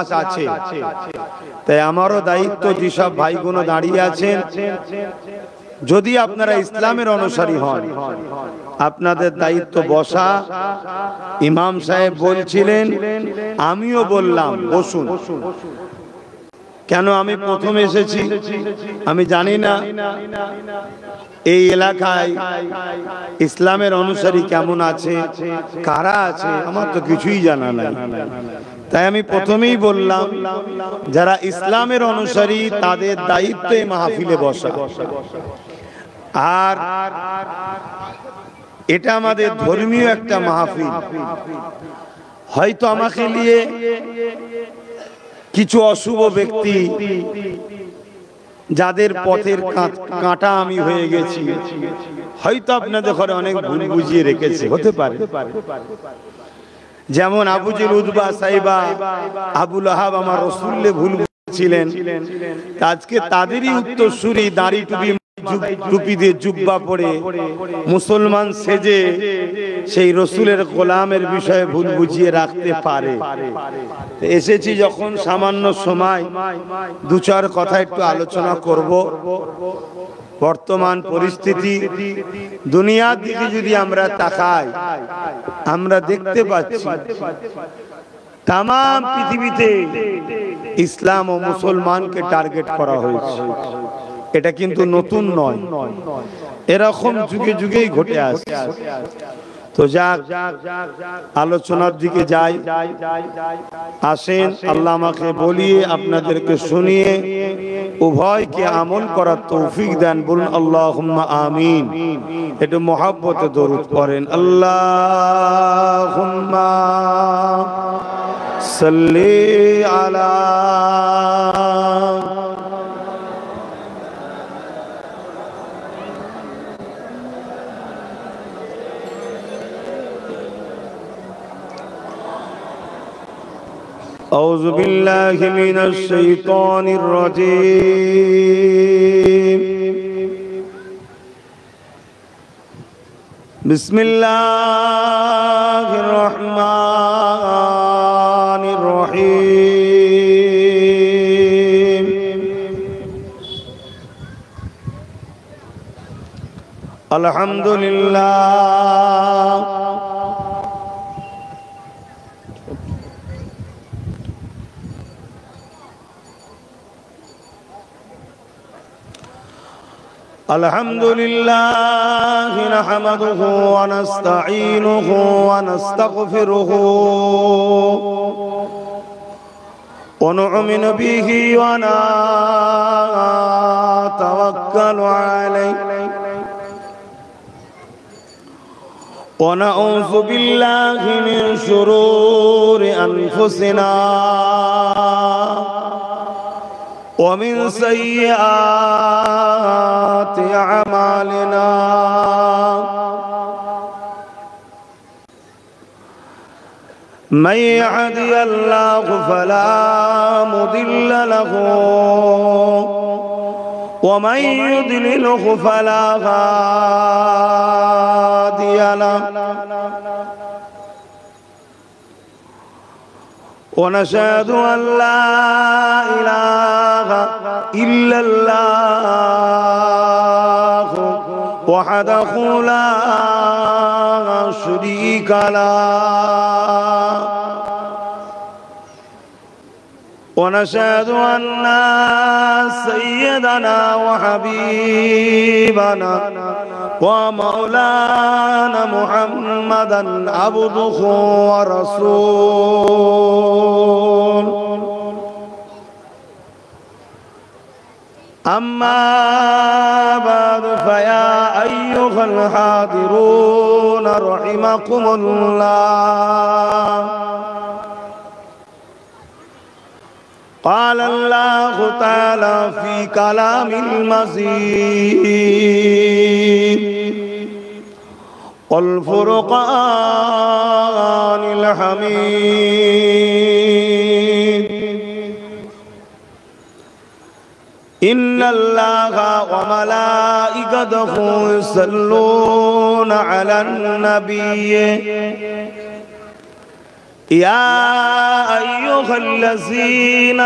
আছে, তাই আমারও দায়িত্ব যেসব ভাইগুলো দাঁড়িয়ে আছেন, যদি আপনারা ইসলামের অনুসারী হন, আপনাদের দায়িত্ব বসা। ইমাম সাহেব বলছিলেন, আমিও বললাম বসুন। কেন আমি প্রথম এসেছি আমি জানি না এই এলাকায় ইসলামের অনুসারী কেমন আছে, কারা আছে, আমার তো কিছুই জানা নাই। তাই আমি প্রথমেই বললাম, যারা ইসলামের অনুসারী তাদের দায়িত্ব এই মাহফিলে বসা। আর এটা আমাদের ধর্মীয় একটা মাহফিল। হয়তো আমাকে নিয়ে কিছু অশুভ ব্যক্তি, যাদের পথের কাঁটা আমি হয়ে গেছি, হয়তো আপনাদের ঘরে অনেক ভুল বুঝিয়ে রেখেছে, হতে পারে। যেমন আবু জেল, উতবা, সাইবা, আবু লাহাব আমার রাসূলকে ভুল বুঝছিলেন, আজকে তাদেরই উত্তরসূরি দাড়ি টুপি দিয়ে জুব্বা পরে মুসলমান সেজে সেই রাসূলের গোলামের বিষয়ে ভুল বুঝিয়ে রাখতে পারে। এসেছি যখন সামান্য সময় দু চার কথা একটু আলোচনা করব। বর্তমান পরিস্থিতি, দুনিয়ার দিকে যদি আমরা তাকাই, আমরা দেখতে পাচ্ছি তাম পৃথিবীতে ইসলাম ও মুসলমানকে টার্গেট করা হয়েছে। এটা কিন্তু নতুন নয়, এরকম যুগে যুগেই ঘটে আসছে। তো যাক, আলোচনার দিকে যাই। আসেন, আল্লাহ আমাকে বলিয়ে আপনাদেরকে শুনিয়ে উভয়কে আমল করার তৌফিক দেন। বলুন আল্লাহুম্মা আমিন। একটু মহব্বতে দরুদ পড়েন। আল্লাহুম্মা সাল্লি আলা أعوذ بالله من الشيطان الرجيم. بسم الله الرحمن الرحيم. الحمد لله الحمد لله نحمده ونستعينه ونستغفره ونؤمن به ونتوكل عليه ونعوذ بالله من شرور أنفسنا ومن سيئات أعمالنا. من يهده الله فلا مضل له ومن يضلله فلا هادي له. ونشهد أن لا إله إلا الله وحده لا شريك له. ونشهد أن سيدنا وحبيبنا ومولانا محمدا عبده ورسوله. أما بعد فيا أيها الحاضرون رحمكم الله. قال الله تعالى في كلام المجيد والفرقان الحميد. إن الله وملائكته يصلون على النبي يا أيها الذين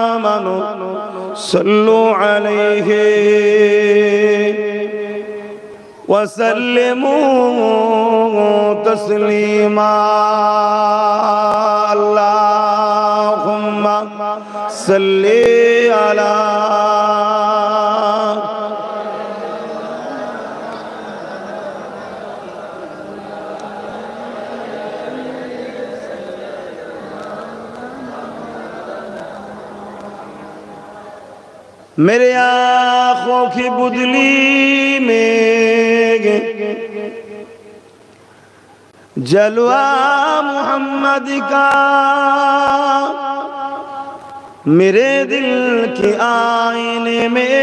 آمنوا صلوا عليه وسلموا تسليما اللهم صل على मेरे आँखों की बुदली में जलवा मोहम्मद का, मेरे दिल के आईने में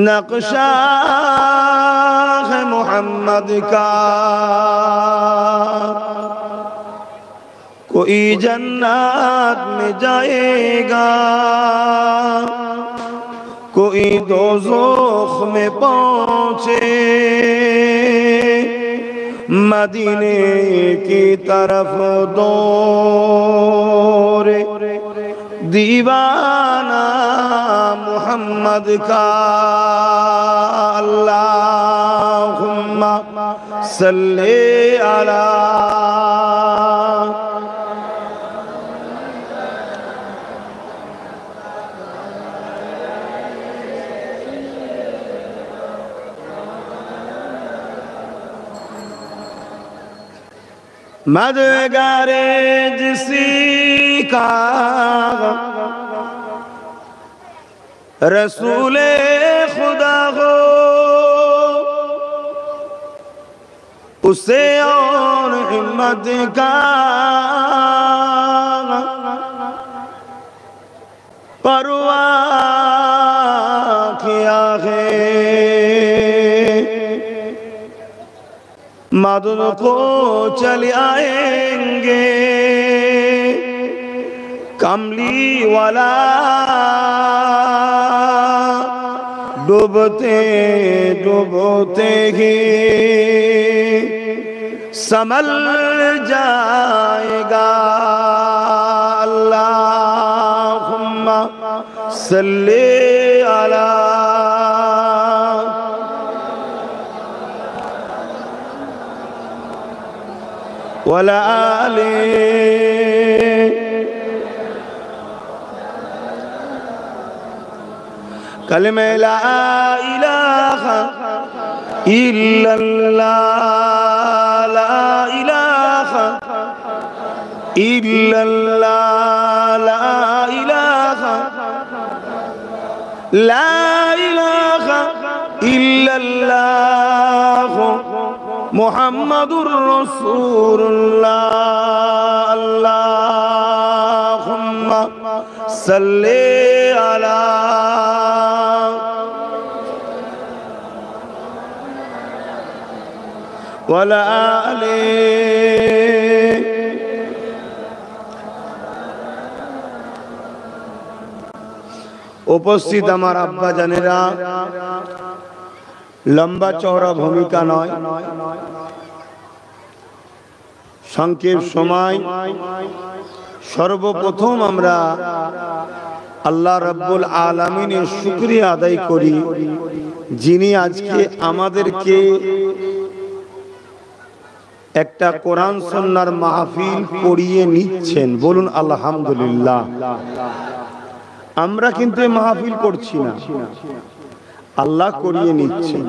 नक्शा है मोहम्मद का। कोई जन्नत में जाएगा, कोई दोज़ख में पहुँचे, मदीने की तरफ दौड़े दीवाना मोहम्मद का। अल्लाहुम्मा सल्ले अला मदगारे जिसी का रसूले खुदा हो, उसे और हिम्मत का परवाह किया है। मदद को चले आएंगे कमली वाला, डूबते डूबते ही संभल जाएगा। अल्लाहुम्मा सल्ली अला वला आले कलमे ला इलाहा इल्लल्लाह, ला इलाहा इल्लल्लाह, ला इलाहा, ला इलाहा इल्लल्लाह मुहम्मदुर रसूलुल्लाह। अल्लाहुम्मा सल्ली अला वला आले उपस्थित আমার আব্বা জানেরা, লম্বা চওড়া ভূমিকা নয়, সংক্ষেপ সময় সর্বপ্রথম আমরা আল্লাহ রাব্বুল আলামিনের শুকরিয়া আদায় করি, যিনি আজকে আমাদেরকে একটা কোরআন সুন্নাহর মাহফিল করিয়ে নিচ্ছেন। বলুন আলহামদুলিল্লাহ। আমরা কিন্তু মাহফিল করছি না, আল্লাহ করিয়ে নিচ্ছেন।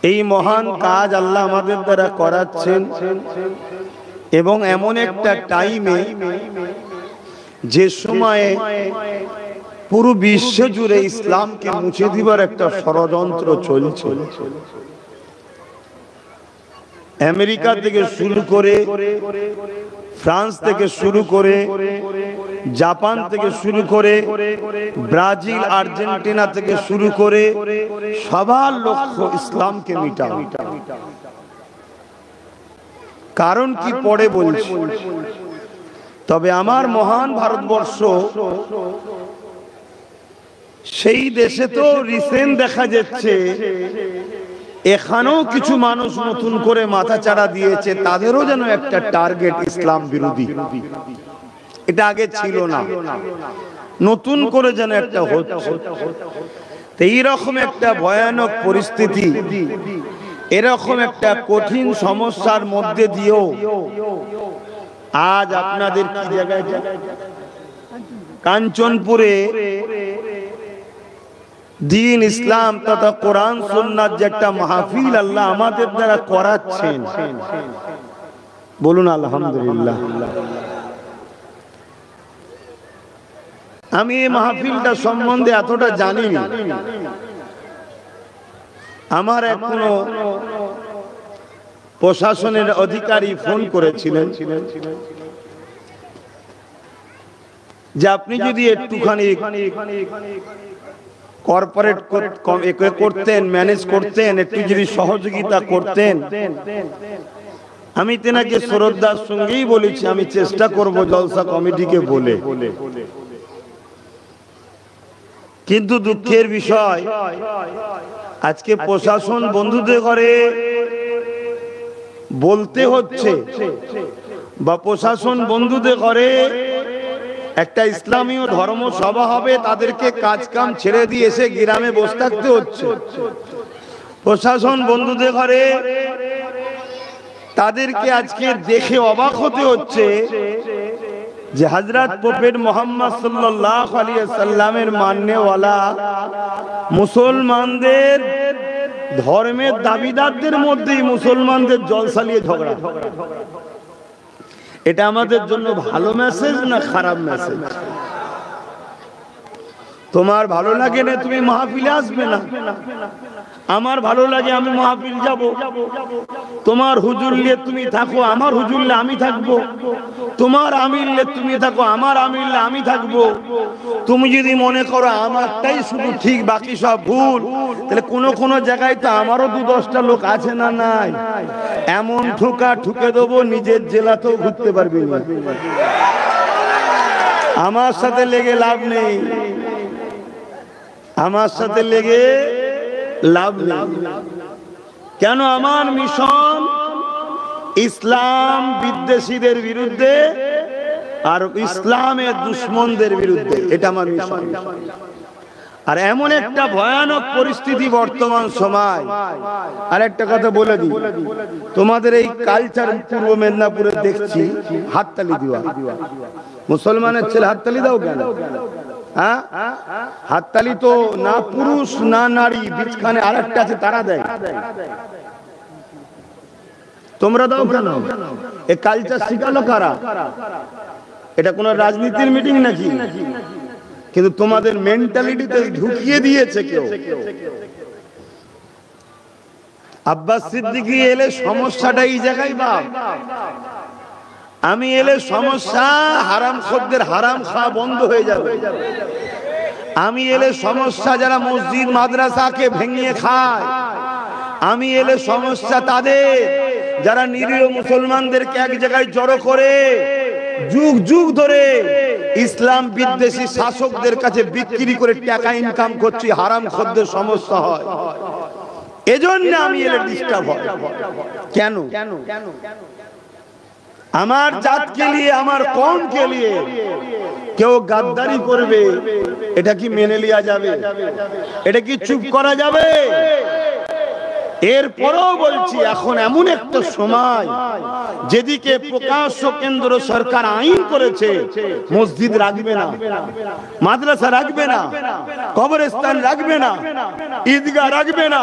এই মহান কাজ আল্লাহ আমাদের দ্বারা করাচ্ছেন, এবং এমন একটা টাইমে যে সময়ে পুরো বিশ্ব জুড়ে ইসলামকে মুছে দিবার একটা ষড়যন্ত্র চলছে। আমেরিকা থেকে শুরু করে, ফ্রান্স থেকে শুরু করে, জাপান থেকে শুরু করে, ব্রাজিল আর্জেন্টিনা থেকে শুরু করে সবার লক্ষ্য ইসলামকে মিটানো। কারণ কি পড়ে বলছি, তবে আমার মহান ভারতবর্ষ সেই দেশে তো রিসেন্ট দেখা যাচ্ছে এখানেও কিছু মানুষ নতুন করে মাথাচাড়া দিয়েছে, তাদেরও যেন একটা টার্গেট ইসলাম বিরোধী। এটা আগে ছিল না, নতুন করে যেন একটা হচ্ছে। এইরকম একটা ভয়ানক পরিস্থিতি, এরকম একটা কঠিন সমস্যার মধ্যে দিয়েও আজ আপনাদের কি জায়গায় কাঞ্চনপুরে দ্বীন ইসলাম তথা কোরআন সুন্নাত যে একটা মাহফিল আল্লাহ আমাদের দ্বারা করাচ্ছেন, বলুন আলহামদুলিল্লাহ। আমি এই মাহফিলটা সম্বন্ধে এতটা জানি না। আমার এখনো প্রশাসনের অধিকারী ফোন করেছিলেন যে আপনি যদি একটুখানি কর্পোরেট করতেন, ম্যানেজ করতেন, একটু যদি সহযোগিতা করতেন। আমি তেনাকে শ্রদ্ধার সঙ্গেই বলেছি আমি চেষ্টা করব জলসা কমিটিকে বলে। কিন্তু দুঃখের বিষয় আজকে প্রশাসন বন্ধুদের ঘরে বলতে হচ্ছে, বা প্রশাসন বন্ধুদের ঘরে একটা ইসলামীয় ধর্ম সভা হবে, তাদেরকে কাজ কাম ছেড়ে দিয়ে এসে গ্রামে বসে থাকতে হচ্ছে। প্রশাসন বন্ধুদের ঘরে তাদেরকে আজকে দেখে অবাক হতে হচ্ছে যে হযরত প্রফেট মুহাম্মদ সাল্লাল্লাহু আলাইহি সাল্লামের মাননেওয়ালা মুসলমানদের ধর্মের দাবিদারদের মধ্যেই মুসলমানদের জলসা নিয়ে ঝগড়া। এটা আমাদের জন্য ভালো মেসেজ না খারাপ মেসেজ? তোমার ভালো লাগে না তুমি মাহফিলে আসবে না, আমার ভালো লাগে আমি মাহফিল যাব। তোমার হুজুর নিয়ে তুমি থাকো, আমার হুজুর নিয়ে আমি থাকবো। তোমার আমির নিয়ে তুমি থাকো, আমার আমির নিয়ে আমি থাকবো। তুমি যদি মনে করো আমারটাই শুধু ঠিক বাকি সব ভুল, তাহলে কোনো জায়গায় তো আমারও 2-10টা লোক আছে না নাই? এমন ঠুকা ঠুকে দেবো নিজের জেলাতেও ঘুরতে পারবি না। আমার সাথে লেগে লাভ নেই, আমার সাথে লেগে লাভ নেই। কেন? আমার মিশন ইসলাম বিদ্বেষীদের বিরুদ্ধে আর ইসলামের দুশ্মনদের বিরুদ্ধে, এটা আমার মিশন। আর এমন একটা ভয়ানক পরিস্থিতি বর্তমান সময়। আর একটা কথা বলে দিই, তোমাদের এই কালচার পূর্ব মেদিনীপুরে দেখছি হাততালি দেওয়া। মুসলমানের ছেলে হাততালি দাও কেন? হ্যাঁ, হাততালি তো না পুরুষ না নারী, বিছখানে আরেকটা আছে তারা দেয়। তোমরা দাও কেন? এই কালচার শিখালো কারা? এটা কোন রাজনীতির মিটিং নাকি? কিন্তু তোমাদের মেন্টালিটিতে ঢুকিয়ে দিয়েছে কেউ। আব্বাস সিদ্দিকী এলে সমস্যাটা এই জায়গায় বাপ। আমি এলে সমস্যা হারাম খোরদের হারাম খাওয়া বন্ধ হয়ে যাবে। আমি এলে সমস্যা যারা মসজিদ মাদ্রাসাকে ভেঙে খায়। আমি এলে সমস্যা তাদের যারা নিরীহ মুসলমানদেরকে এক জায়গায় জড়ো করে যুগ যুগ ধরে ইসলাম বিদ্বেষী শাসকদের কাছে বিক্রি করে টাকা ইনকাম করছি, হারাম খোরদের সমস্যা হয়। এজন্য আমি এলে ডিস্টার্ব হয়। কেন? আমার জাতকে নিয়ে, আমার কওমকে নিয়ে কেউ গাদ্দারি করবে, এটা কি মেনে নেওয়া যাবে? এটা কি চুপ করা যাবে? এরপরও বলছি এখন এমন একটা সময় যেদিকে প্রকাশ্য কেন্দ্র সরকার আইন করেছে মসজিদ রাখবে না, মাদ্রাসা রাখবে না, কবরস্থান রাখবে না, ঈদগাহ রাখবে না,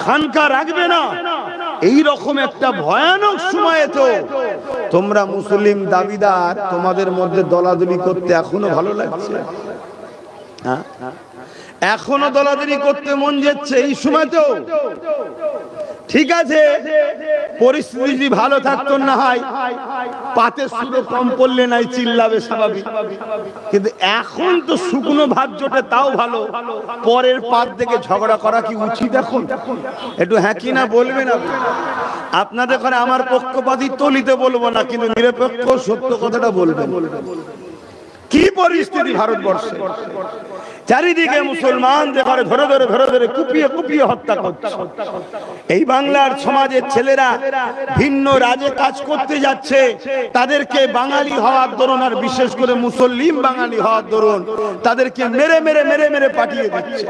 খানকা রাখবে না, এই রকম একটা ভয়ানক সময়ে তো তোমরা মুসলিম দাবিদার তোমাদের মধ্যে দলাদলি করতে এখনো ভালো লাগছে? হ্যাঁ, এখনো দলাদলি করতে মন যাচ্ছে এই সময়তেও? ঠিক আছে, পরিস্থিতি যদি ভালো থাকতো না হয় পাতে সুরে কম পড়লে নাই চিল্লাবে স্বাভাবিক, কিন্তু এখন তো শুকনো ভাত জোটে তাও ভালো, পরের পাত থেকে ঝগড়া করা কি উচিত? এখন একটু হ্যাঁ কি না বলবেন? আপনাদের ঘরে আমার পক্ষপাতী তলিতে বলবো না, কিন্তু নিরপেক্ষ সত্য কথাটা বলবেন। কি পরিস্থিতি ভারতবর্ষে, চারিদিকে মুসলমানদের ঘরে ধরে ধরে ধরে ধরে কুপিয়ে কুপিয়ে হত্যা করছে। এই বাংলার সমাজের ছেলেরা ভিন্ন রাজ্যে কাজ করতে যাচ্ছে, তাদেরকে বাঙালি হওয়ার দরুন, আর বিশেষ করে মুসলিম বাঙালি হওয়ার দরুন তাদেরকে মেরে মেরে মেরে মেরে পাঠিয়ে দিচ্ছে।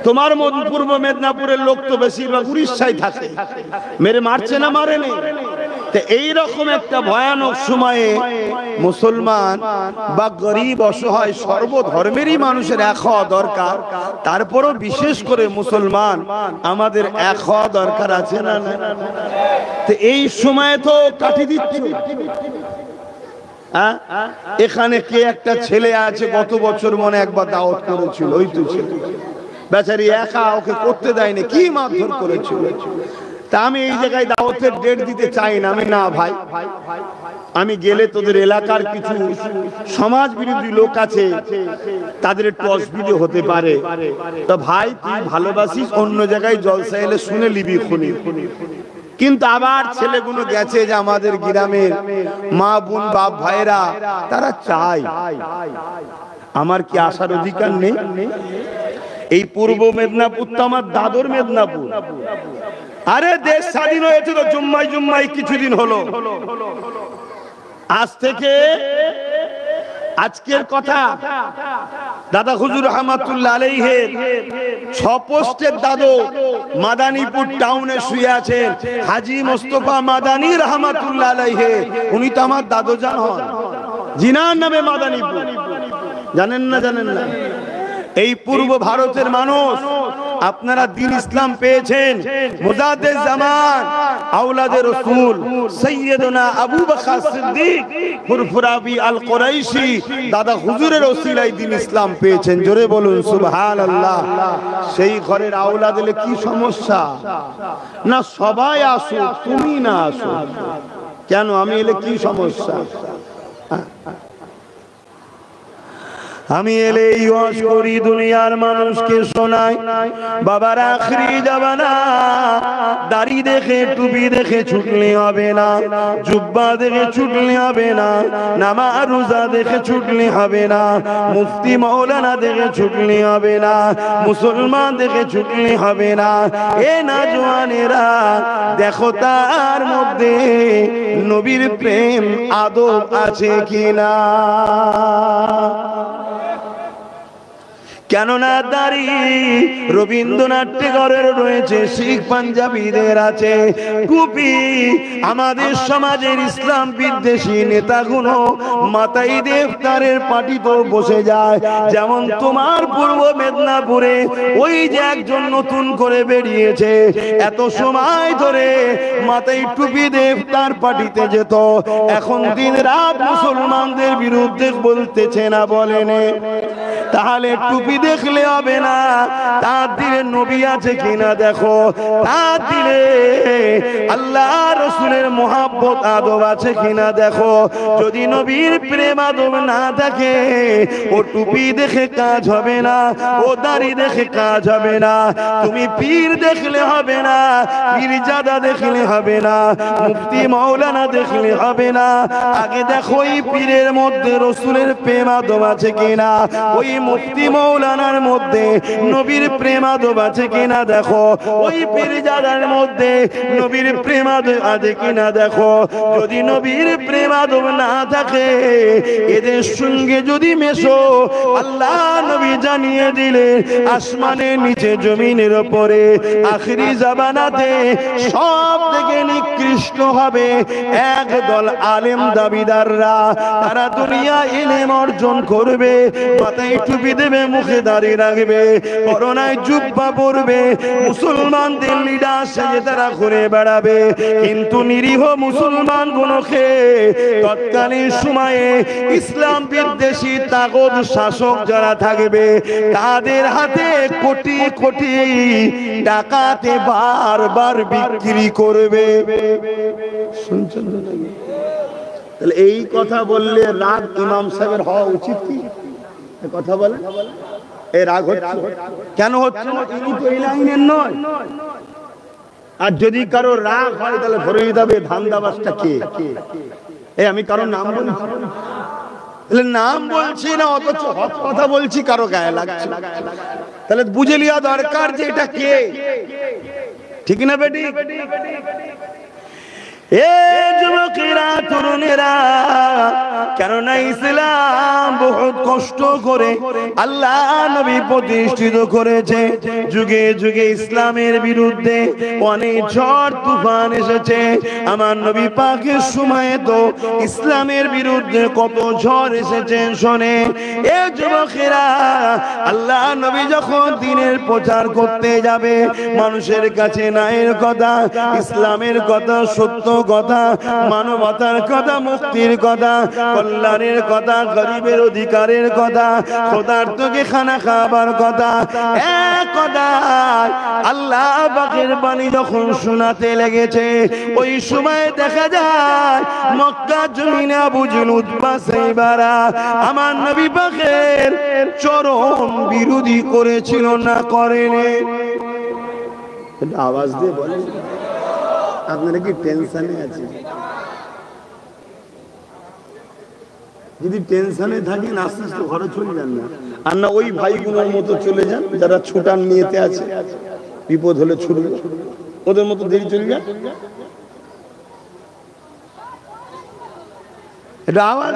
তোমার পূর্ব মেদিনীপুরের লোক তো বেশিরভাগ উড়িষ্যায় থাকে, মেরে মারছে না, মারেনি? এইরকম একটা ভয়ানক সময়ে মুসলমান বা গরিব অসহায় সর্বধর্মেরই মানুষের এক হওয়া দরকার। তারপরও বিশেষ করে মুসলমান আমাদের এক হওয়া দরকার আছে না? তো এই সময়ে তো কাটিয়ে দিচ্ছে। এখানে কে একটা ছেলে আছে গত বছর মনে একবার দাওয়াত করেছিল, ওই তো ছেলে বেচারি একা, ওকে করতে দেয়নি, কি মারধর করেছিল। তা আমি এই জায়গায় দাওয়াতের ডেট দিতে চাই না, আমি না ভাই, আমি গেলে তোদের এলাকার কিছু সমাজ বিরোধী লোক আছে, তাদের একটু অসুবিধে হতে পারে। তো ভাই তুই ভালোবাসিস, অন্য জায়গায় জলসা এলে শুনে লিবি খুনি। কিন্তু আবার ছেলেগুলো গেছে যে আমাদের গ্রামের মা বোন বাপ ভাইরা তারা চায়, আমার কি আসার অধিকার নেই? এই পূর্ব মেদিনীপুর তো আমার দাদর মেদিনীপুর। আরে দেশ স্বাধীন হয়েছে তো জুম্মাই জুম্মাই কিছুদিন হলো। আজ থেকে আজকের কথা, দাদা হুজুর রহমাতুল্লাহ আলাইহির 6 পোস্টের দাদু মাদানীপুর টাউনে শুয়ে আছেন, হাজী মোস্তফা মাদানী রহমাতুল্লাহ আলাইহি। উনি তো আমার দাদু জান হন, জিনার নামে মাদানীপুর। জানেন না? জানেন না? এই পূর্ব ভারতের মানুষ আপনারা দ্বীন ইসলাম পেয়েছেন মুজাদ্দিদ জামান আওলাদে রাসূল সাইয়্যিদুনা আবু বকর সিদ্দিক ফুরফুরাবি আল কুরাইশি দাদা হুজুরের ওসিলায় দ্বীন ইসলাম পেয়েছেন। জোরে বলুন সুবহানাল্লাহ। সেই ঘরের আওলাদ হলে কি সমস্যা? না সবাই আসো, তুমি না আসো কেন? আমি এলে কি সমস্যা? আমি এলে ওয়াজ করি, দুনিয়ার মানুষকে শোনাই, বাবার আখরি জামানা দাড়ি দেখে টুপি দেখে ছুটলে হবে না, জুব্বা দেখে ছুটলে হবে না, নামাজ রোজা দেখে ছুটলে হবে না, মুফতি মাওলানা দেখে ছুটলে হবে না, মুসলমান দেখে ছুটলে হবে না। এ নওজওয়ানেরা দেখো তার মধ্যে নবীর প্রেম আদব আছে কিনা। কেননা দাড়ি রবীন্দ্রনাথ ঠাকুরের রয়েছে, শিখ পাঞ্জাবিদের আছে, টুপি আমাদের সমাজের ইসলাম বিদ্বেষী নেতাগুলো মাথায় দেবতারের পাটিতে বসে যায়। যেমন তোমার পূর্ব মেদিনীপুরে ওই যে একজন নতুন করে বেরিয়েছে, এত সময় ধরে মাথায় টুপি দেবতার পাটিতে যেত, এখন দিন রাত মুসলমানদের বিরুদ্ধে বলতেছে না, বলেনে? তাহলে টুপি দেখলে হবে না, তার দিলে নবী আছে কিনা দেখো, তার দিলে আল্লাহ রসুলের মোহাব্বত আদব আছে কিনা দেখো। যদি নবীর প্রেম আদব না থাকে, ও টুপি দেখে কাজ হবে না, ও দাড়ি দেখে কাজ হবে না, তুমি পীর দেখলে হবে না, পীরজাদা দেখলে হবে না, মুফতি মাওলানা দেখলে হবে না। আগে দেখো ওই পীরের মধ্যে রসুলের প্রেম আদব আছে কিনা, ওই মুফতি মাওলানার মধ্যে নবীর প্রেম আদব আছে কিনা দেখো, ওই পীরজাদার মধ্যে নবীর প্রেম আদব আছে কিনা দেখো। যদি নবীর প্রেম আদব না থাকে, এদের সঙ্গে যদি মেশো, আল্লাহ নবী জানিয়ে দিলে আসমানের নিচে জমিনের উপরে আখিরি জামানাতে সব থেকে নিকৃষ্ট হবে একদল আলেম দাবিদাররা। তারা দুনিয়া ইলম অর্জন করবে, মাথায় টুপি দেবে, মুখে দাড়ি রাখবে, করোনায় জুব্বা পরবে, মুসলমানদের লিডার সেজে তারা ঘুরে বেড়াবে। কিন্তু নিরীহ মুসলমান গুলোকে তৎকালীন সময়ে ইসলাম বিদ্বেষী তাগত শাসক যারা থাকবে, তাদের হাতে কোটি কোটি টাকাতে বারবার বিক্রি করবে। শুনছেন? তাহলে এই কথা বললে রাগ ইমাম সাহেবের হওয়া উচিত কি? কথা বলে এই রাগ হচ্ছে কেন? হচ্ছে ইনি তো এই লাইনের নয়। আর যদি কারো রাগ হয় তাহলে ধরে নিতে হবে ধান্দাবাজটা কে। এই আমি কারোর নাম বলি, নাম বলছি না, অথচ হক কথা বলছি, কারো গায়ে লাগছে। তাহলে বুঝে লিয়া দরকার যে এটা কে, ঠিক না বেটি? এ যুবকেরা, তরুণেরা, কেননা ইসলাম বহুত কষ্ট করে আল্লাহ নবী প্রতিষ্ঠিত করেছে। যুগে যুগে ইসলামের বিরুদ্ধে অনেক ঝড় তুফান এসেছে। আমার নবী পাকের সময়ে তো ইসলামের বিরুদ্ধে কত ঝড় এসেছে শোনে। এ যুবকেরা, আল্লাহ নবী যখন দ্বীনের প্রচার করতে যাবে, মানুষের কাছে ন্যায়ের কথা, ইসলামের কথা, সত্য কথা, মানবতার কথা, মুক্তির কথা, কল্যাণের কথা, গরিবের অধিকারের কথা, ক্ষুধার্তকে খানা খাবার কথা, এক কথা আল্লাহ পাকের বাণী যখন শোনাতে লেগেছে, ওই সময় দেখা যায় মক্কা জমিনে আবু জেহেল, উতবা, সাইবারা আমার নবী পাকের চরম বিরোধী করেছিল না করেনি? আওয়াজ দিয়ে বলেন, আপনারা কি টেনশনে আছেন? যদি টেনশনে থাকেন আস্তে আস্তে ঘরে চলে যান না, আর না ওই ভাইগুলোর মতো চলে যান যারা ছুটান নিয়েতে আছে, বিপদ হলে ছুটবে, ওদের মতো দেরি চলে যান। এটা আওয়াজ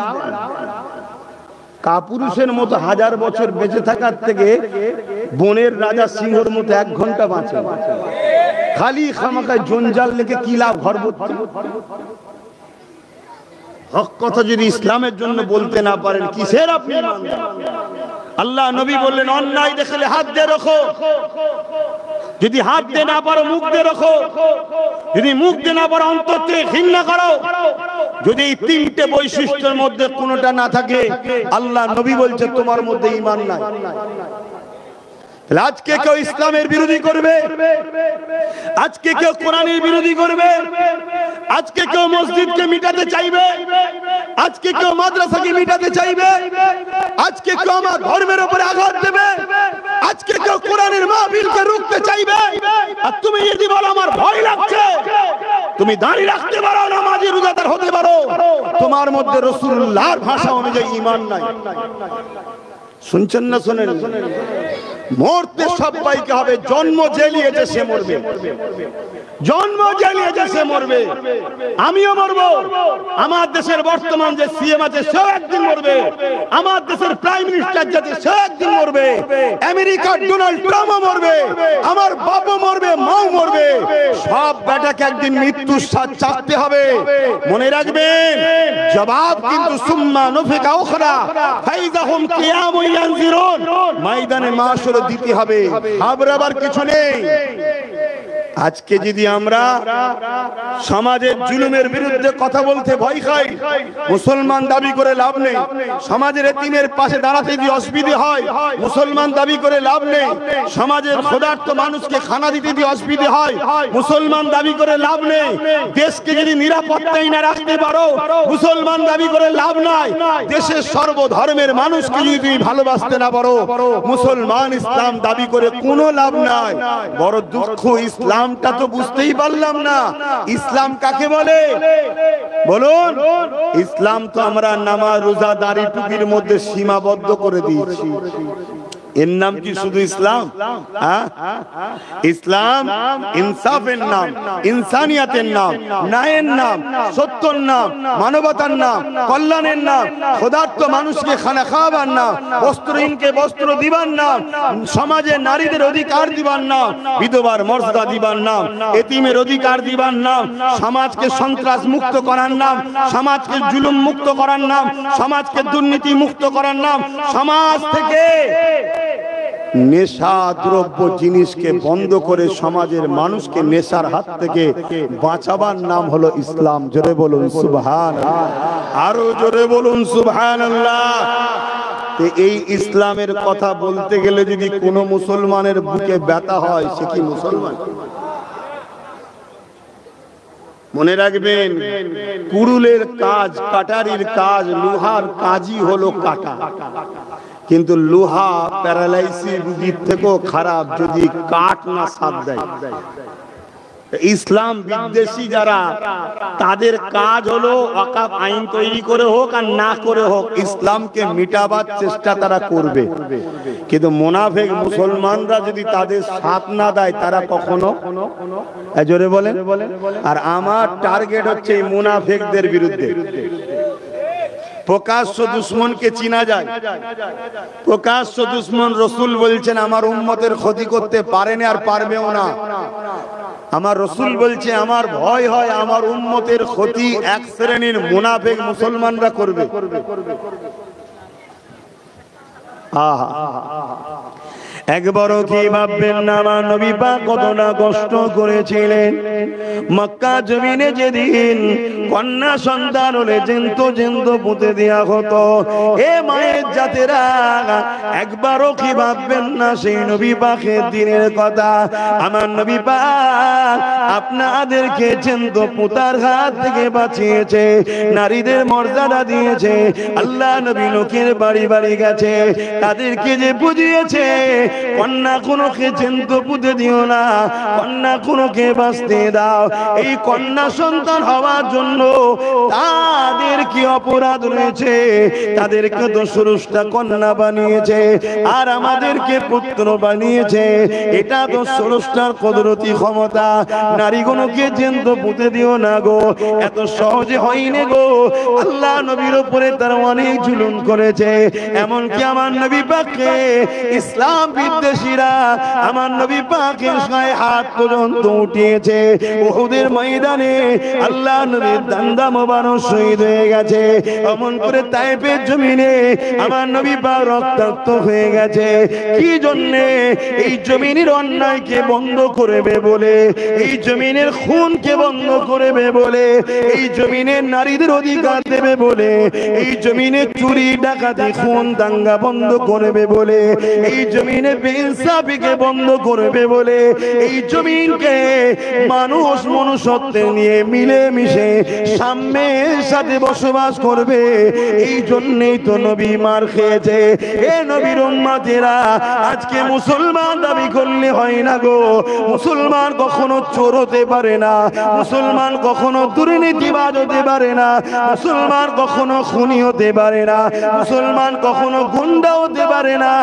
কাপুরুষের মতো 1000 বছর বেঁচে থাকার থেকে বনের রাজা সিংহর মতো 1 ঘন্টা বাঁচে। খালি খামাখায় জঞ্জাল লেগে কি লাভ? ঘর ভর্তি। হক কথা যদি ইসলামের জন্য বলতে না পারেন, কিসের আপনি ইমানদার? আল্লাহ নবী বললেন, অন্যায় দেখলে হাত দিয়ে রাখো, যদি হাত দিয়ে না পারো মুখ দিয়ে রাখো, যদি মুখ দিয়ে না পারো অন্তর থেকে ঘৃণা করো। যদি এই 3টে বৈশিষ্ট্যের মধ্যে কোনোটা না থাকে, আল্লাহ নবী বলছে তোমার মধ্যে ঈমান নাই। আজকে কেউ ইসলামের বিরোধী করবে, আজকে কেউ কোরআনের বিরোধী করবে, আজকে কেউ মসজিদকে মিটাতে চাইবে, আজকে কেউ মাদ্রাসাকে মিটাতে চাইবে, আজকে কেউ আমার ধর্মের উপরে আঘাত দেবে, আজকে কেউ কোরআনের মাহফিলকে রুখতে চাইবে। আর তুমি যদি বলো আমার ভয় লাগছে, তুমি দাঁড়িয়ে রাখতে পারো, নামাজি রোজাদার হতে পারো, তোমার মধ্যে রাসূলুল্লাহর ভাষা অনুযায়ী ঈমান নাই। শুনছেন না? শুনেন। মরতে সবাইকে হবে, জন্ম জেলিয়েছে সে মরবে, জন্ম জেলিয়েছে সে মরবে, আমিও মরবো। আমার দেশের বর্তমান যে সিএম আছে সেও একদিন মরবে, আমার দেশের প্রাইম মিনিস্টার যাচ্ছে সেও একদিন মরবে, আমেরিকার ডোনাল্ড ট্রাম্পও মরবে, আমার বাপও মরবে, মাও মরবে। সব বেটাকে একদিন মৃত্যুর স্বাদ চাকতে হবে। মনে রাখবেন, জবাব কিন্তু সুম্মা নুফিকা উখরা ফাইযাহুম কিয়ামুন ইয়ানজিরুন, ময়দানে মাশর দিতে হবে, ঘাবড়াবার কিছু নেই। আজকে যদি আমরা সমাজের জুলুমের বিরুদ্ধে কথা বলতে ভয় খাই, মুসলমান দাবি করে লাভ নেই। সমাজের এতিমের পাশে দাঁড়াতে যদি অসুবিধা হয়, মুসলমান দাবি করে লাভ নেই। সমাজের ক্ষুধার্ত মানুষকে খানা দিতে যদি অসুবিধা হয়, মুসলমান দাবি করে লাভ নেই। দেশকে যদি নিরাপত্তাই না রাখতে পারো, মুসলমান দাবি করে লাভ নাই। দেশের সর্বধর্মের মানুষকে যদি তুমি ভালোবাসতে না পারো, মুসলমান ইসলাম দাবি করে কোনো লাভ নাই। বড় দুঃখ, ইসলামটা তো বুঝতেই পারলাম না। ইসলাম কাকে বলে বলুন? ইসলাম তো আমরা নামাজ, রোজা, দাড়ি, টুপির মধ্যে সীমাবদ্ধ করে দিয়েছি। এর নাম কি শুধু ইসলাম? ইসলাম ইনসাফের নাম, ইনসানিয়াতের নাম, ন্যায়ের নাম, সত্যর নাম, মানবতার নাম, কল্যাণের নাম, ক্ষুধার্ত মানুষকে খানা খাওয়াবার নাম, বস্ত্রহীনকে বস্ত্র দিবার নাম, সমাজে নারীদের অধিকার দিবার নাম, বিধবার মর্যাদা দিবার নাম, এতিমের অধিকার দিবার নাম, সমাজকে সন্ত্রাস মুক্ত করার নাম, সমাজকে জুলুম মুক্ত করার নাম, সমাজকে দুর্নীতি মুক্ত করার নাম, সমাজ থেকে নেশা দ্রব্য জিনিসকে বন্ধ করে সমাজের মানুষকে নেশার হাত থেকে বাঁচাবার নাম হলো ইসলাম। জোরে বলুন সুবহানাল্লাহ, আরো জোরে বলুন সুবহানাল্লাহ। এই ইসলামের কথা বলতে গেলে যদি কোনো মুসলমানের বুকে ব্যথা হয়, সে কি মুসলমান? মনে রাখবেন, কুড়ুলের কাজ, কাটারির কাজ, লোহার কাজই হলো কাটা। কিন্তু লোহা প্যারালাইসিস রোগীর থেকেও খারাপ যদি কাট না সাথ দেয়। ইসলাম বিদ্বেষী যারা, তাদের কাজ হলো ওয়াকফ আইন তৈরি করে হোক আর না করে হোক ইসলামকে মিটাবার চেষ্টা তারা করবে। কিন্তু মুনাফিক মুসলমানরা যদি তাদের সাথ না দেয় তারা কখনো, জোরে বলেন, আর আমার টার্গেট হচ্ছে এই মুনাফিকদের বিরুদ্ধে। প্রকাশ্য দুশমনকে চিনা যায়, প্রকাশ্য দুশমন রাসূল বলছেন আমার উম্মতের ক্ষতি করতে পারেনি আর পারবেও না। আমার রাসূল বলছে আমার ভয় হয় আমার উম্মতের ক্ষতি এক শ্রেণীর মুনাফিক মুসলমানরা করবে। একবারও কি ভাববেন না আমার নবী পাক কতটা কষ্ট করেছিলেন। মক্কা জমিনে যেদিন কন্যা সন্তান হলে জ্যান্ত পুঁতে দেয়া হতো, এ মায়ের জাতেরা একবারও কি ভাববেন না সেই নবী পাকের দিনের কথা। আমার নবী পাক আপনাদেরকে জ্যান্ত পুতার হাত থেকে বাঁচিয়েছে, নারীদের মর্যাদা দিয়েছে। আল্লাহ নবী লোকের বাড়ি বাড়ি গেছে, তাদেরকে যে বুঝিয়েছে কন্যা কোনকে জ্যান্ত পুঁতে দিও না, কন্যা কোনকে বাঁচতে দাও। এই কন্যা সন্তান হওয়ার জন্য তাদের কি অপরাধ রয়েছে? তাদেরকে তো ষোড়শটা কন্যা বানিয়েছে আর আমাদেরকে পুত্র বানিয়েছে। এটা তো ষোড়শটার কুদরতি ক্ষমতা। নারীগুলোকে জ্যান্ত পুঁতে দিও না গো, এত সহজে হয়নি গো। আল্লাহ নবীর উপরে তারা অনেক জুলুম করেছে। এমনকি আমার নবী পাককে ইসলাম বিদ্বেষীরা আমার নবী পাকের গায়ে হাত পর্যন্ত উঠিয়েছে। উহুদের ময়দানে আল্লাহ নবীর দান্দা মোবারক শহীদ হয়ে গেছে। এমন করে তায়েফের জমিনে আমার নবী পাক রক্তাক্ত হয়ে গেছে। কি জন্য? এই জমিনের অন্যায়কে বন্ধ করবে বলে, এই জমিনের খুনকে বন্ধ করবে বলে, এই জমিনের নারীদের অধিকার দেবে বলে, এই জমিনে চুরি ডাকাতি খুন দাঙ্গা বন্ধ করবে বলে, এই জমিনে বেইনসাফিকে বন্ধ করবে বলে, এই জমিনকে মানুষ মনুষ্যত্বে নিয়ে মিলে মিশে সাম্যের সাথে বসবাস করবে। এই জন্যই তো নবী মার খেয়েছে। এ নবীর উম্মতেরা আজকে মুসলমান দাবি করলে হয় না গো। মুসলমান কখনো চোর হতে পারে না, মুসলমান কখনো দুর্নীতিবাজ হতে পারে না, মুসলমান কখনো খুনি হতে পারে না, মুসলমান কখনো গুন্ডা হতে পারে না,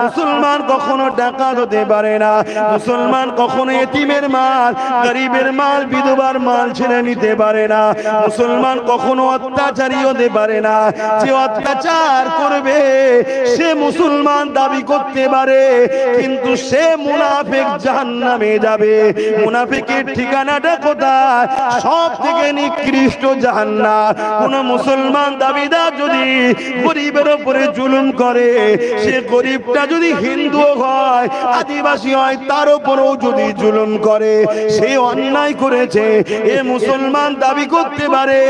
মুসলমান কখনো ডাকাত হতে পারে না, মুসলমান কখনো এতিমের মাল, গরিবের মাল, বিধবার মাল ছেড়ে নিতে পারে না, মুসলমান কখনো অত্যাচারী হতে পারে না। যে অত্যাচার করবে সে মুসলমান দাবি করতে পারে, কিন্তু সে মুনাফিক জাহান্নামে যাবে। মুনাফিকের ঠিকানাটা কোথায়? সব থেকে নিকৃষ্ট জাহান্নাম। কোন মুসলমান দাবিদার যদি গরিবের উপরে জুলুম করে, সে গরিবটা যদি হিন্দু হয়, আদিবাসী হয়, তার উপরেও যদি জুলুম করে, সে অন্যায় করেছে এ মুসলমান দাবি করতে পারে,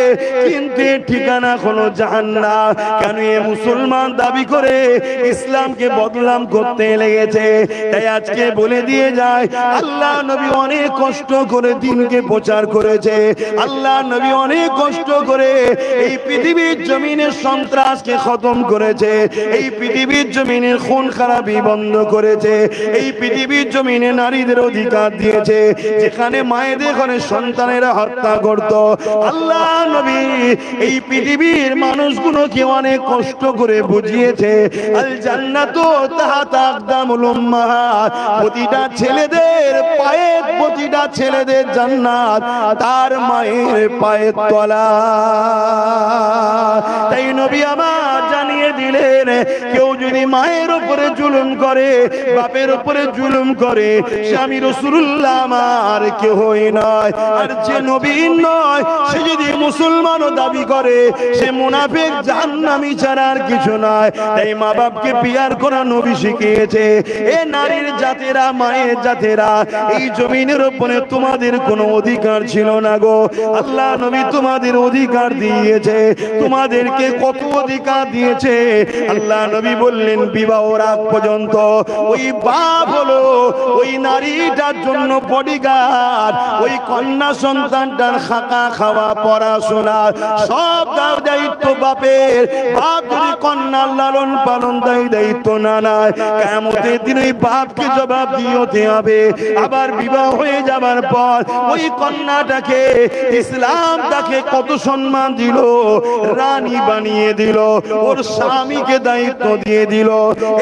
কিন্তু এর ঠিকানা হলো জাহান্নাম। কেন? এ মুসলমান দাবি করে ইসলামকে বদনাম করতে লেগেছে। তাই আজকে বলে দিয়ে যায়, আল্লাহ নবী অনেক কষ্ট করে দিনকে প্রচার করেছে। আল্লাহ নবী অনেক কষ্ট করে এই পৃথিবীর জমিনের সন্ত্রাসকে খতম করেছে, এই পৃথিবীর জমিনের খুন খারাপি বন্ধ করেছে, এই পৃথিবীর জমিনে নারীদের অধিকার দিয়েছে। যেখানে মায়েদের ঘরে সন্তানেরা হত্যা করত, আল্লাহ নবী এই পৃথিবীর মানুষগুলোকে অনেক কষ্ট করে বুঝিয়েছে আল জান্নাতু তাহতা আকদামুল উম্মাহাত। প্রতিটা ছেলেদের পায়ে, প্রতিটা ছেলেদের জান্নাত তার মায়ের পায়ের তলা। তাই নবী আমার জানিয়ে দিলেন, কেউ যদি মায়ের উপরে জুলুম করে, বাপের উপরে জুলুম করে, স্বামী রাসূলুল্লাহ আমার কেউই নয়। আর যে নবী নয় সে যদি মুসলমানও দাবি করে, সে মুনাফিক জাহান্নামী ছাড়া আর কিছু নয়। তাই মা বাপকে বিয়ার করা নবী শিখিয়েছে। এ নারীর জাতেরা, মায়ের জাতেরা, এই জমিনের উপরে তোমাদের কোনো অধিকার ছিল না গো। আল্লাহ নবী তোমাদের অধিকার দিয়েছে। তোমাদেরকে কত অধিকার দিয়েছে? আল্লাহ নবী বললেন বিবাহর আগ পর্যন্ত ওই বাপ হলো ওই নারীটার জন্য বডিগার্ড, ওই কন্যা সন্তানটার থাকা খাওয়া পড়াশোনা সব দায়িত্ব বাপের। বাপ যদি কন্যার লালন পালন দায়িত্ব না নেয়, কিয়ামতের দিন ওই বাপকে জবাব দিতে হবে। আবার বিবাহ হয়ে যাবার পর ওই কন্যাটাকে ইসলাম তাকে কত সম্মান দিল, রানী বানিয়ে দিল, ওর স্বামীকে দায়িত্ব দিয়ে দিল।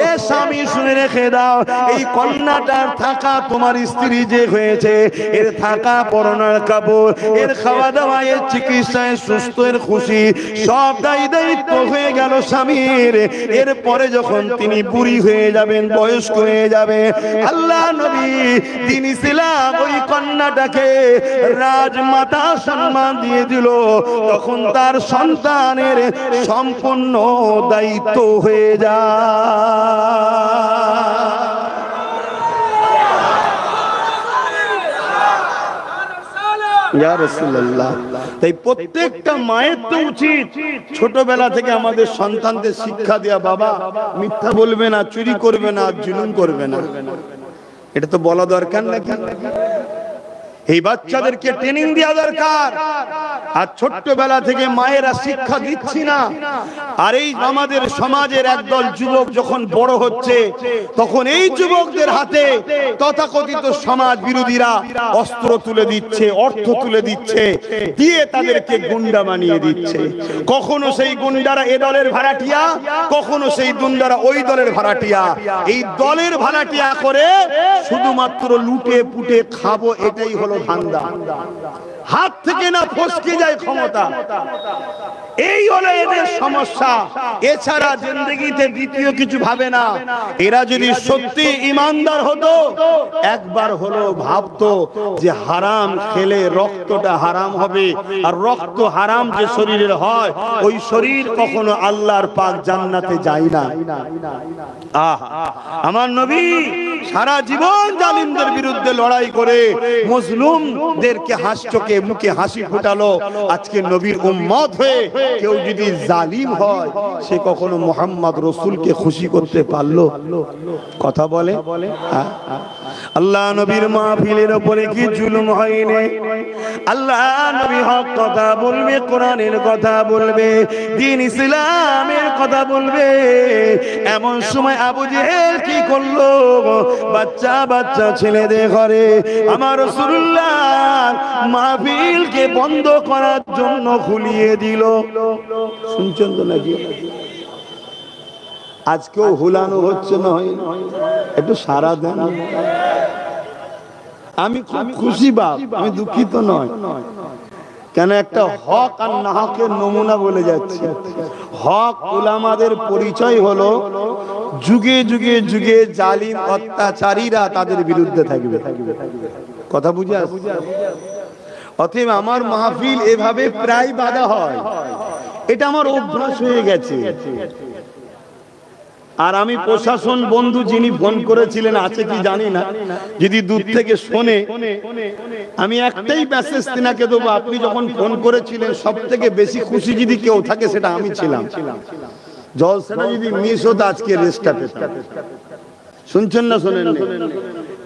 এ স্বামী শুনে রেখে দাও, এই কন্যাটার থাকা তোমার স্ত্রী যে হয়েছে, এর থাকা পরনার কাপড়, এর খাওয়া দাওয়া, এর চিকিৎসায় সুস্থ, এর খুশি সব দায়িত্ব হয়ে গেল স্বামীর। এরপরে যখন তিনি বুড়ি হয়ে যাবেন, বয়স্ক হয়ে যাবে, আল্লাহ নবী দিন ইসলাম ওই কন্যাটাকে রাজমাতা সম্মান দিয়ে দিল। তখন তার সন্তানের সম্পূর্ণ দায়িত্ব হয়ে যায়। ইয়া রাসূলুল্লাহ, তাই প্রত্যেকটা মায়ের তো উচিত ছোটবেলা থেকে আমাদের সন্তানদের শিক্ষা দেয়া, বাবা মিথ্যা বলবে না, চুরি করবে না, জুলুম করবে না। এটা তো বলা দরকার নাকি? এই বাচ্চাদেরকে ট্রেনিং দেওয়া দরকার। আর ছোট্টবেলা থেকে মায়েরা শিক্ষা দিচ্ছি না। আর এই আমাদের সমাজের একদল যুবক যখন বড় হচ্ছে, তখন এই যুবকদের হাতে তথাকথিত সমাজ বিরোধীরা অস্ত্র তুলে দিচ্ছে, অর্থ তুলে দিচ্ছে, দিয়ে তাদেরকে গুন্ডা বানিয়ে দিচ্ছে। কখনো সেই গুন্ডারা এ দলের ভাড়াটিয়া, কখনো সেই গুন্ডারা ওই দলের ভাড়াটিয়া। এই দলের ভাড়াটিয়া করে শুধুমাত্র লুটে পুটে খাবো, এটাই হলো ধান্দা। হাত থেকে না ফসকে যায় ক্ষমতা, এই হলো এদের সমস্যা। এছাড়া জিন্দেগিতে দ্বিতীয় কিছু ভাবে না। এরা যদি সত্যি ইমানদার হতো, একবার হলো ভাবতো যে হারাম খেলে রক্তটা হারাম হবে, আর রক্ত হারাম যে শরীরের হয়, ওই শরীর কখনো আল্লাহর পাক জান্নাতে যায় না। আমার নবী সারা জীবন জালিমদের বিরুদ্ধে লড়াই করে মজলুমদেরকে চোখে মুখে হাসি ফুটালো। আজকে নবীর উম্মত হয়ে কেউ যদি জালিম হয়, সে কখনো মুহাম্মদ রাসূলকে খুশি করতে পারলো? কথা বলে। আল্লাহ নবীর মাহফিলের উপরে কি জুলুম হয়নি? আল্লাহ নবী হক কথা বলবে, কোরআনের কথা বলবে, দ্বীন ইসলামের কথা বলবে। এমন সময় আবু জেহেল কি করলো? বাচ্চা বাচ্চা ছেলেদের ঘরে আমার রাসূলুল্লাহ মাহফিলকে বন্ধ করার জন্য খুলিয়ে দিল। শুনছেন তো নাকি? আজকেও হুলানো হচ্ছে না? একটু সারা দেন। আমি খুব খুশি বাপ, আমি দুঃখিত নয়। কেন একটা হক আর না হকের নমুনা বলে যাচ্ছে। হক উলামাদের পরিচয় হলো যুগে যুগে যুগে জালিম অত্যাচারীরা তাদের বিরুদ্ধে থাকবে। কথা বুঝে আসছে? অতএব আমার মাহফিল এভাবে প্রায় বাধা হয়, এটা আমার অভ্যাস হয়ে গেছে। আর আমি প্রশাসন বন্ধু যিনি ফোন করেছিলেন, আছে কি জানি না, যদি দূর থেকে শোনে, আমি একটাই মেসেজ তিনাকে দেবো। আপনি যখন ফোন করেছিলেন, সব থেকে বেশি খুশি যদি কেউ থাকে সেটা আমি ছিলাম। জলসাটা যদি মিস হতো, আজকে রেস্টটা পেতাম। শুনছেন না? শোনেন না?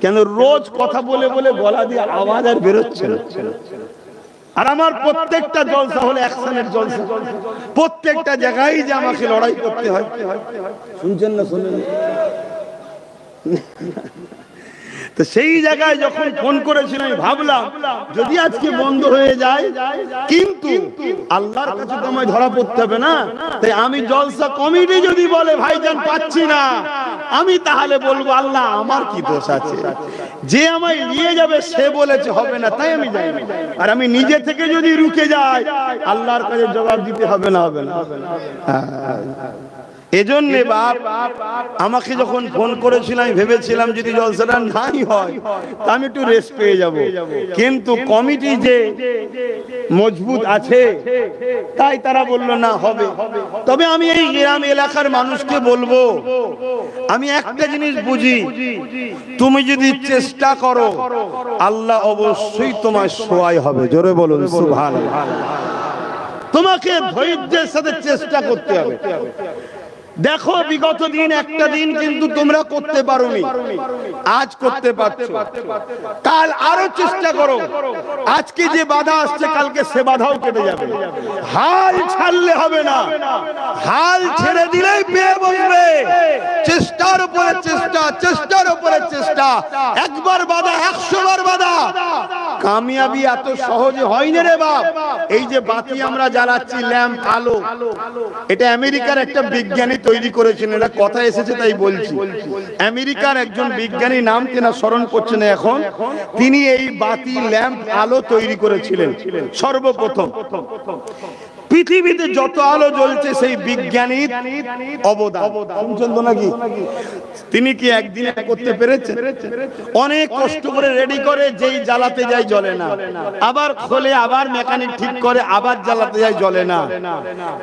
কেন রোজ কথা বলে বলে গলা দিয়ে আওয়াজ আর বেরোচ্ছে না। আর আমার প্রত্যেকটা জলসা হলো অ্যাকশনের জলসা, প্রত্যেকটা জায়গায় যে আমাকে লড়াই করতে হয়। শুনছেন না? শোনেন? তো সেই জায়গায় যখন ফোন করেছিলাম, আমি ভাবলাম যদি আজকে বন্ধ হয়ে যায়, কিন্তু আল্লাহর কাছে তো আমায় ধরা পড়তে হবে না। তাই আমি জলসা কমিটি যদি বলে ভাইজান পাচ্ছি না, আমি তাহলে বলবো আল্লাহ আমার কি দোষ আছে? যে আমায় নিয়ে যাবে সে বলেছে হবে না, তাই আমি যাই। আর আমি নিজে থেকে যদি রুকে যাই, আল্লাহর কাছে জবাব দিতে হবে না? হবে না? এজন্য বাপ আমাকে যখন ফোন করেছিল, আমি ভেবেছিলাম যদি জলসাটা নাই হয় তা আমি একটু রেস্ট পেয়ে যাব। কিন্তু কমিটি যে মজবুত আছে, তাই তারা বলল না হবে। তবে আমি এই গ্রাম এলাকার মানুষকে বলবো, আমি একটা জিনিস বুঝি, তুমি যদি চেষ্টা করো, আল্লাহ অবশ্যই তোমার সহায় হবে। জোরে বলুন সুবহানাল্লাহ। তোমাকে ধৈর্যের সাথে চেষ্টা করতে হবে। দেখো বিগত দিন একটা দিন কিন্তু তোমরা করতে পারোনি, আজ করতে পারছো, কাল আরো চেষ্টা করো। আজকে যে বাধা আসছে কালকে সে বাধাও কেটে যাবে। হাল ছাড়লে হবে না, হাল ছেড়ে দিলেই পেয়ে বসবে। চেষ্টার উপরে চেষ্টা, চেষ্টার উপরে চেষ্টা। একবার বাধা 100 বার বাধা। কামিয়াবি এত সহজে হয় না রে বাপ। এই যে বাতি আমরা জ্বালাচ্ছি, ল্যাম্প, আলো, এটা আমেরিকার একটা বিজ্ঞানী তৈরি করেছেন। এটা কথা এসেছে তাই বলছি। আমেরিকার একজন বিজ্ঞানী, নাম কেনা স্মরণ করছে না এখন, তিনি এই বাতি, ল্যাম্প, আলো তৈরি করেছিলেন সর্বপ্রথম। পৃথিবীতে যত আলো জ্বলছে সেই বিজ্ঞানীর অবদান। নাকি তিনি কি একদিনে করতে পেরেছেন? অনেক কষ্ট করে রেডি করে, যেই জ্বালাতে যায় জ্বলে না, আবার খোলে, আবার মেকানিক ঠিক করে, আবার জ্বালাতে যায় জ্বলে না।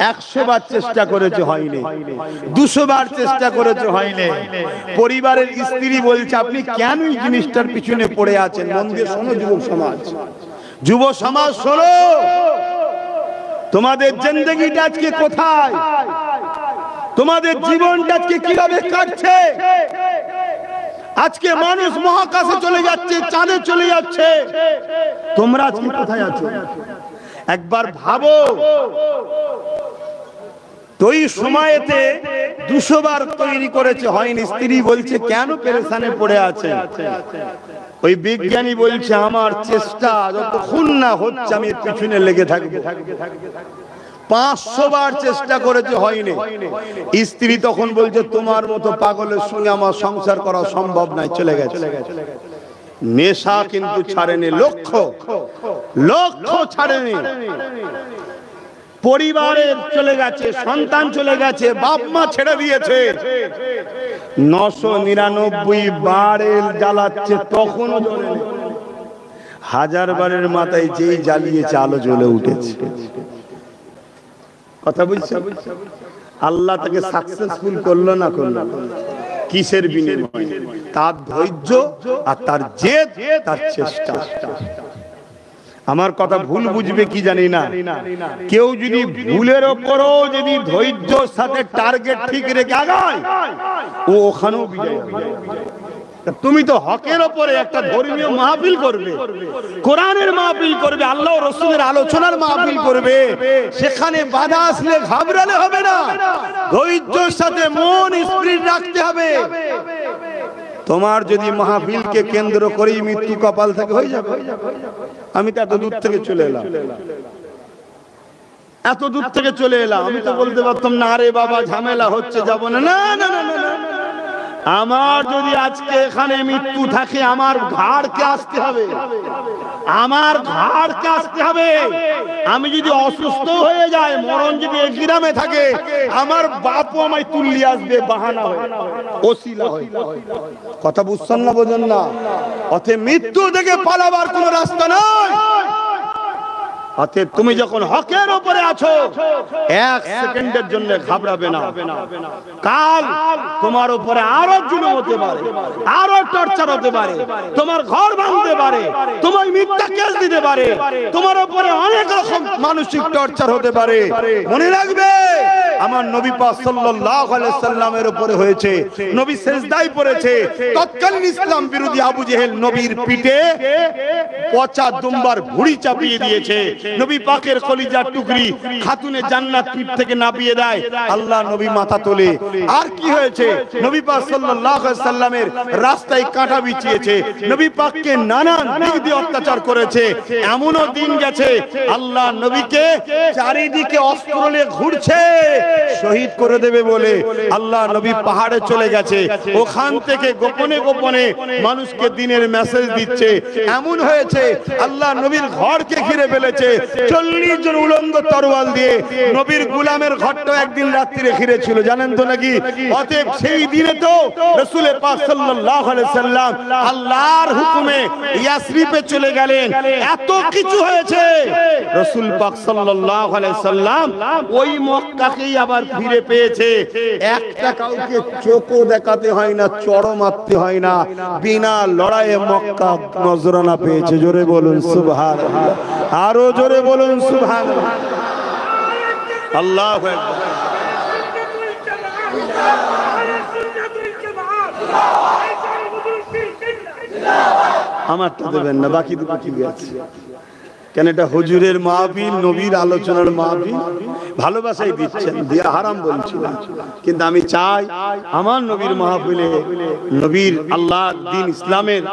100 বার চেষ্টা করেছে, হয়নি। 200 বার চেষ্টা করেছে, হয়নি। পরিবারের স্ত্রী বলছে, আপনি কেন এই জিনিসটার পিছনে পড়ে আছেন? মন দিয়ে শোনো যুব সমাজ, যুব সমাজ শোনো। তোমাদের জিন্দেগিটা আজকে কোথায়? তোমাদের জীবনটা আজকে কিভাবে কাটছে? আজকে মানুষ মহাকাশে চলে যাচ্ছে, চাঁদে চলে যাচ্ছে, তোমরা আজকে কোথায় আছো? একবার ভাবো। তো এই সময়েতে 200 বার তৈরি করেছে, হয়নি। স্ত্রী বলছে, কেন পেরেশানে পড়ে আছে? ওই বিজ্ঞানী বলছে, আমার চেষ্টা যতক্ষণ না হচ্ছে আমি পিছনে লেগে থাকবো। 500 বার চেষ্টা করেছে, হয়নি। স্ত্রী তখন বলছে, তোমার মতো পাগলের সঙ্গে আমার সংসার করা সম্ভব নয়, চলে গেছে। নেশা কিন্তু ছাড়েনি, লক্ষ্য লক্ষ্য ছাড়েনি। পরিবারের চলে গেছে, সন্তান চলে গেছে, বাপ মা ছেড়ে দিয়েছে। 999 বার জ্বালাচ্ছে, তখনও জ্বলে। 1000 বারের মাথায় যেই জ্বালিয়েছে আলো জ্বলে উঠেছে। কথা বুঝছো? আল্লাহ তাকে সাকসেসফুল করলো না করলো, কিসের বিনিময়ে? তার ধৈর্য আর তার জেদ, তার চেষ্টা। আমার কথা ভুল বুঝবে কি জানি না। কেউ যদি ভুলের ওপরও যদি ধৈর্যর সাথে টার্গেট ঠিক রেখে আগায়, ও ওখানেও বিজয় হবে। তুমি তো হকের ওপরে একটা ধর্মীয় মাহফিল করবে, কোরআনের মাহফিল করবে, আল্লাহ ও রাসূলের আলোচনার মাহফিল করবে, সেখানে বাধা আসলে ঘাবড়ালে হবে না। ধৈর্যের সাথে মন স্থির রাখতে হবে। তোমার যদি মাহফিলকে কেন্দ্র করেই মৃত্যু কপাল থেকে হয়ে যাবে। আমি তো এত দূর থেকে চলে এলাম, এত দূর থেকে চলে এলাম, আমি তো বলতে পারতাম না, আরে বাবা ঝামেলা হচ্ছে, যাবো না। না না না না, আমার যদি আজকে এখানে মৃত্যু থাকে, আমার ঘাড়কে আসতে হবে, আমার ঘাড়কে আসতে হবে। আমি যদি অসুস্থ হয়ে যাই, মরণ যদি এই গ্রামে থাকে, আমার বাপও আমায় তুললি আসবে, বাহানা হয়ে, ওসিলা হয়ে। কথা বুঝছেন না, বোঝেন না? অতএব মৃত্যু থেকে পালাবার কোন রাস্তা নয়। অতএব তুমি যখন হকের উপরে আছো, 1 সেকেন্ডের জন্য ঘাবড়াবে না। কাল তোমার উপরে আরো জুলুম হতে পারে, আরো টর্চার হতে পারে, তোমার ঘর ভাঙতে পারে, তোমার মিথ্যা কেস দিতে পারে, তোমার উপরে অনেক রকম মানসিক টর্চার হতে পারে। মনে রাখবে, আমার নবী পাক সাল্লাল্লাহু আলাইহি সাল্লামের উপরে হয়েছে। নবী সিজদায় পড়েছে। তৎকালীন ইসলাম বিরোধী আবু জেহেল নবীর পিঠে পচা দুম্বার ভুঁড়ি চাপিয়ে দিয়েছে। নবী পাকের কলিজার টুকরি খাতুনে জান্নাত পিঠ থেকে নামিয়ে দেয়, আল্লাহ নবী মাথা তোলে। আর কি হয়েছে? নবী পাক সাল্লাল্লাহু আলাইহি সাল্লামের রাস্তায় কাঁটা বিছিয়েছে, নবী পাককে নানান দিক দিয়ে অত্যাচার করেছে। এমনও দিন গেছে আল্লাহ নবীকে চারিদিকে অস্ত্র নিয়ে ঘুরছে, শহীদ করে দেবে বলে আল্লাহ নবী পাহাড়ে চলে গেছে। ওখান থেকে গোপনে গোপনে মানুষকে দিনের মেসেজ দিচ্ছে। এমন হয়েছে আল্লাহ নবীর ঘরকে ঘিরে ফেলেছে, 40 জন উলঙ্গ তরোয়াল দিয়ে। নবীর গোলামের ঘরটা একদিন রাত্রিরে ঘিরে ছিল, জানেন তো নাকি? অতএব সেই দিনে তো রাসূল পাক সাল্লাল্লাহু আলাইহি সাল্লাম আল্লাহর হুকুমে ইয়াসরিবে চলে গেলেন। এত কিছু হয়েছে, রাসূল পাক সাল্লাল্লাহু আলাইহি সাল্লাম ওই মক্কাকেই আবার ফিরে পেয়েছে। একটা কাউকে চোখও দেখাতে হয় না, চড়ও মারতে হয় না, বিনা লড়াইয়ে মক্কা নজরানা পেয়েছে। জোরে বলুন সুবহানাল্লাহ, আরো জোরে বলুন সুবহানাল্লাহ। আল্লাহু আকবার। আমারটা দেবেন না, বাকি দুটো ঠিক আছে। কেন এটা হুজুরের মাহফিল, নবীর আলোচনার মাহফিল, ভালোবাসাই দিচ্ছেন, দিয়া হারাম বলছি না। কিন্তু আমি চাই আমার নবীর মাহফিলে নবীর আল্লাহ দ্বীন ইসলামের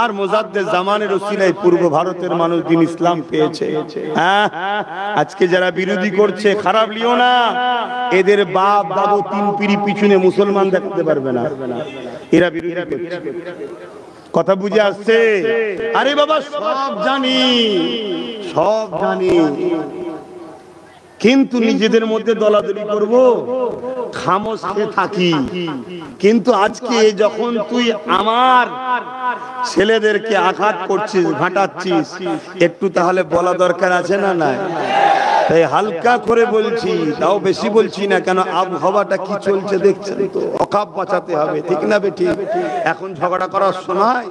আর মুজাদ্দেদ জামানের ওসিলায় পূর্ব ভারতের মানুষ দ্বীন ইসলাম পেয়েছে। হ্যাঁ, আজকে যারা বিরোধী করছে খারাপ লিও না, এদের বাপ দাদু তিন পিড়ি পিছনে মুসলমান দেখাতে পারবে না, এরা বিরোধী করছে। কথা বুঝে আসছে? আরে বাবা সব জানি, সব জানি, কিন্তু নিজেদের মধ্যে দলাদলি করব, খামোশ খেয়ে থাকি। কিন্তু আজকে যখন তুই আমার ছেলেদেরকে আঘাত করছিস, ঘাটাচ্ছিস, একটু তাহলে বলা দরকার আছে না? নাই? তাই হালকা করে বলছি, তাও বেশি বলছি না। কেন আবহাওয়াটা কি চলছে দেখছেন তো, অকাপ বাঁচাতে হবে, ঠিক না বেঠিক? এখন ঝগড়া করার সময়,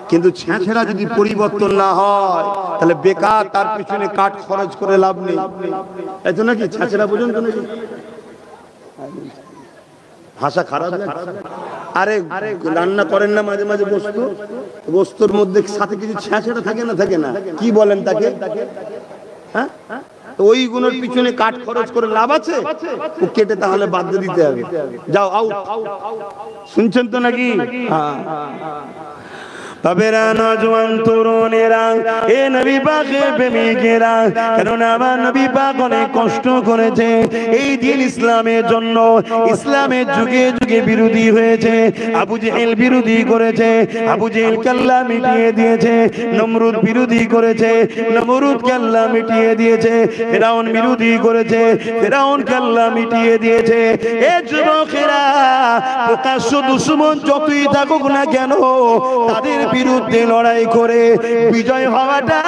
কিন্তু ছেঁচড়া যদি পরিবর্তন না হয় তাহলে বেকার তার পিছনে কাঠ খরচ করে লাভ নেই। এই তো নাকি ছেঁচড়া বুঝুন তো নাকি? ভাষা খারাপ না? আরে রান্না করেন না মাঝে মাঝে বস্তু, বস্তুর মধ্যে সাথে কিছু ছেঁচড়া থাকে না? থাকে না? কি বলেন তাকে? হ্যাঁ, ওই গুলোর পিছনে কাঠ খরচ করে লাভ আছে? ও কেটে তাহলে বাদ দিতে হবে। যাও আউট। শুনছেন তো নাকি? হ্যাঁ, বাবেরা নওজোয়ান তরুণেরা, এ নবী পাকের প্রেমিকেরা, কারণ আমার নবী পাক অনেক কষ্ট করেছে এই দ্বীন ইসলামের জন্য। ইসলামের যুগে যুগে বিরোধী হয়েছে, আবু জেহেল বিরোধী করেছে, আবু জেহেলকে আল্লাহ মিটিয়ে দিয়েছে। নমরুদ বিরোধী করেছে, নমরুদকে আল্লাহ মিটিয়ে দিয়েছে। ফিরআউন বিরোধী করেছে, ফিরআউনকে আল্লাহ মিটিয়ে দিয়েছে। এ যুবকেরা, প্রকাশ্য দুশমন যতই থাকুক না কেন, তাদের বিরুদ্ধে লড়াই করে বিজয় হওয়াটা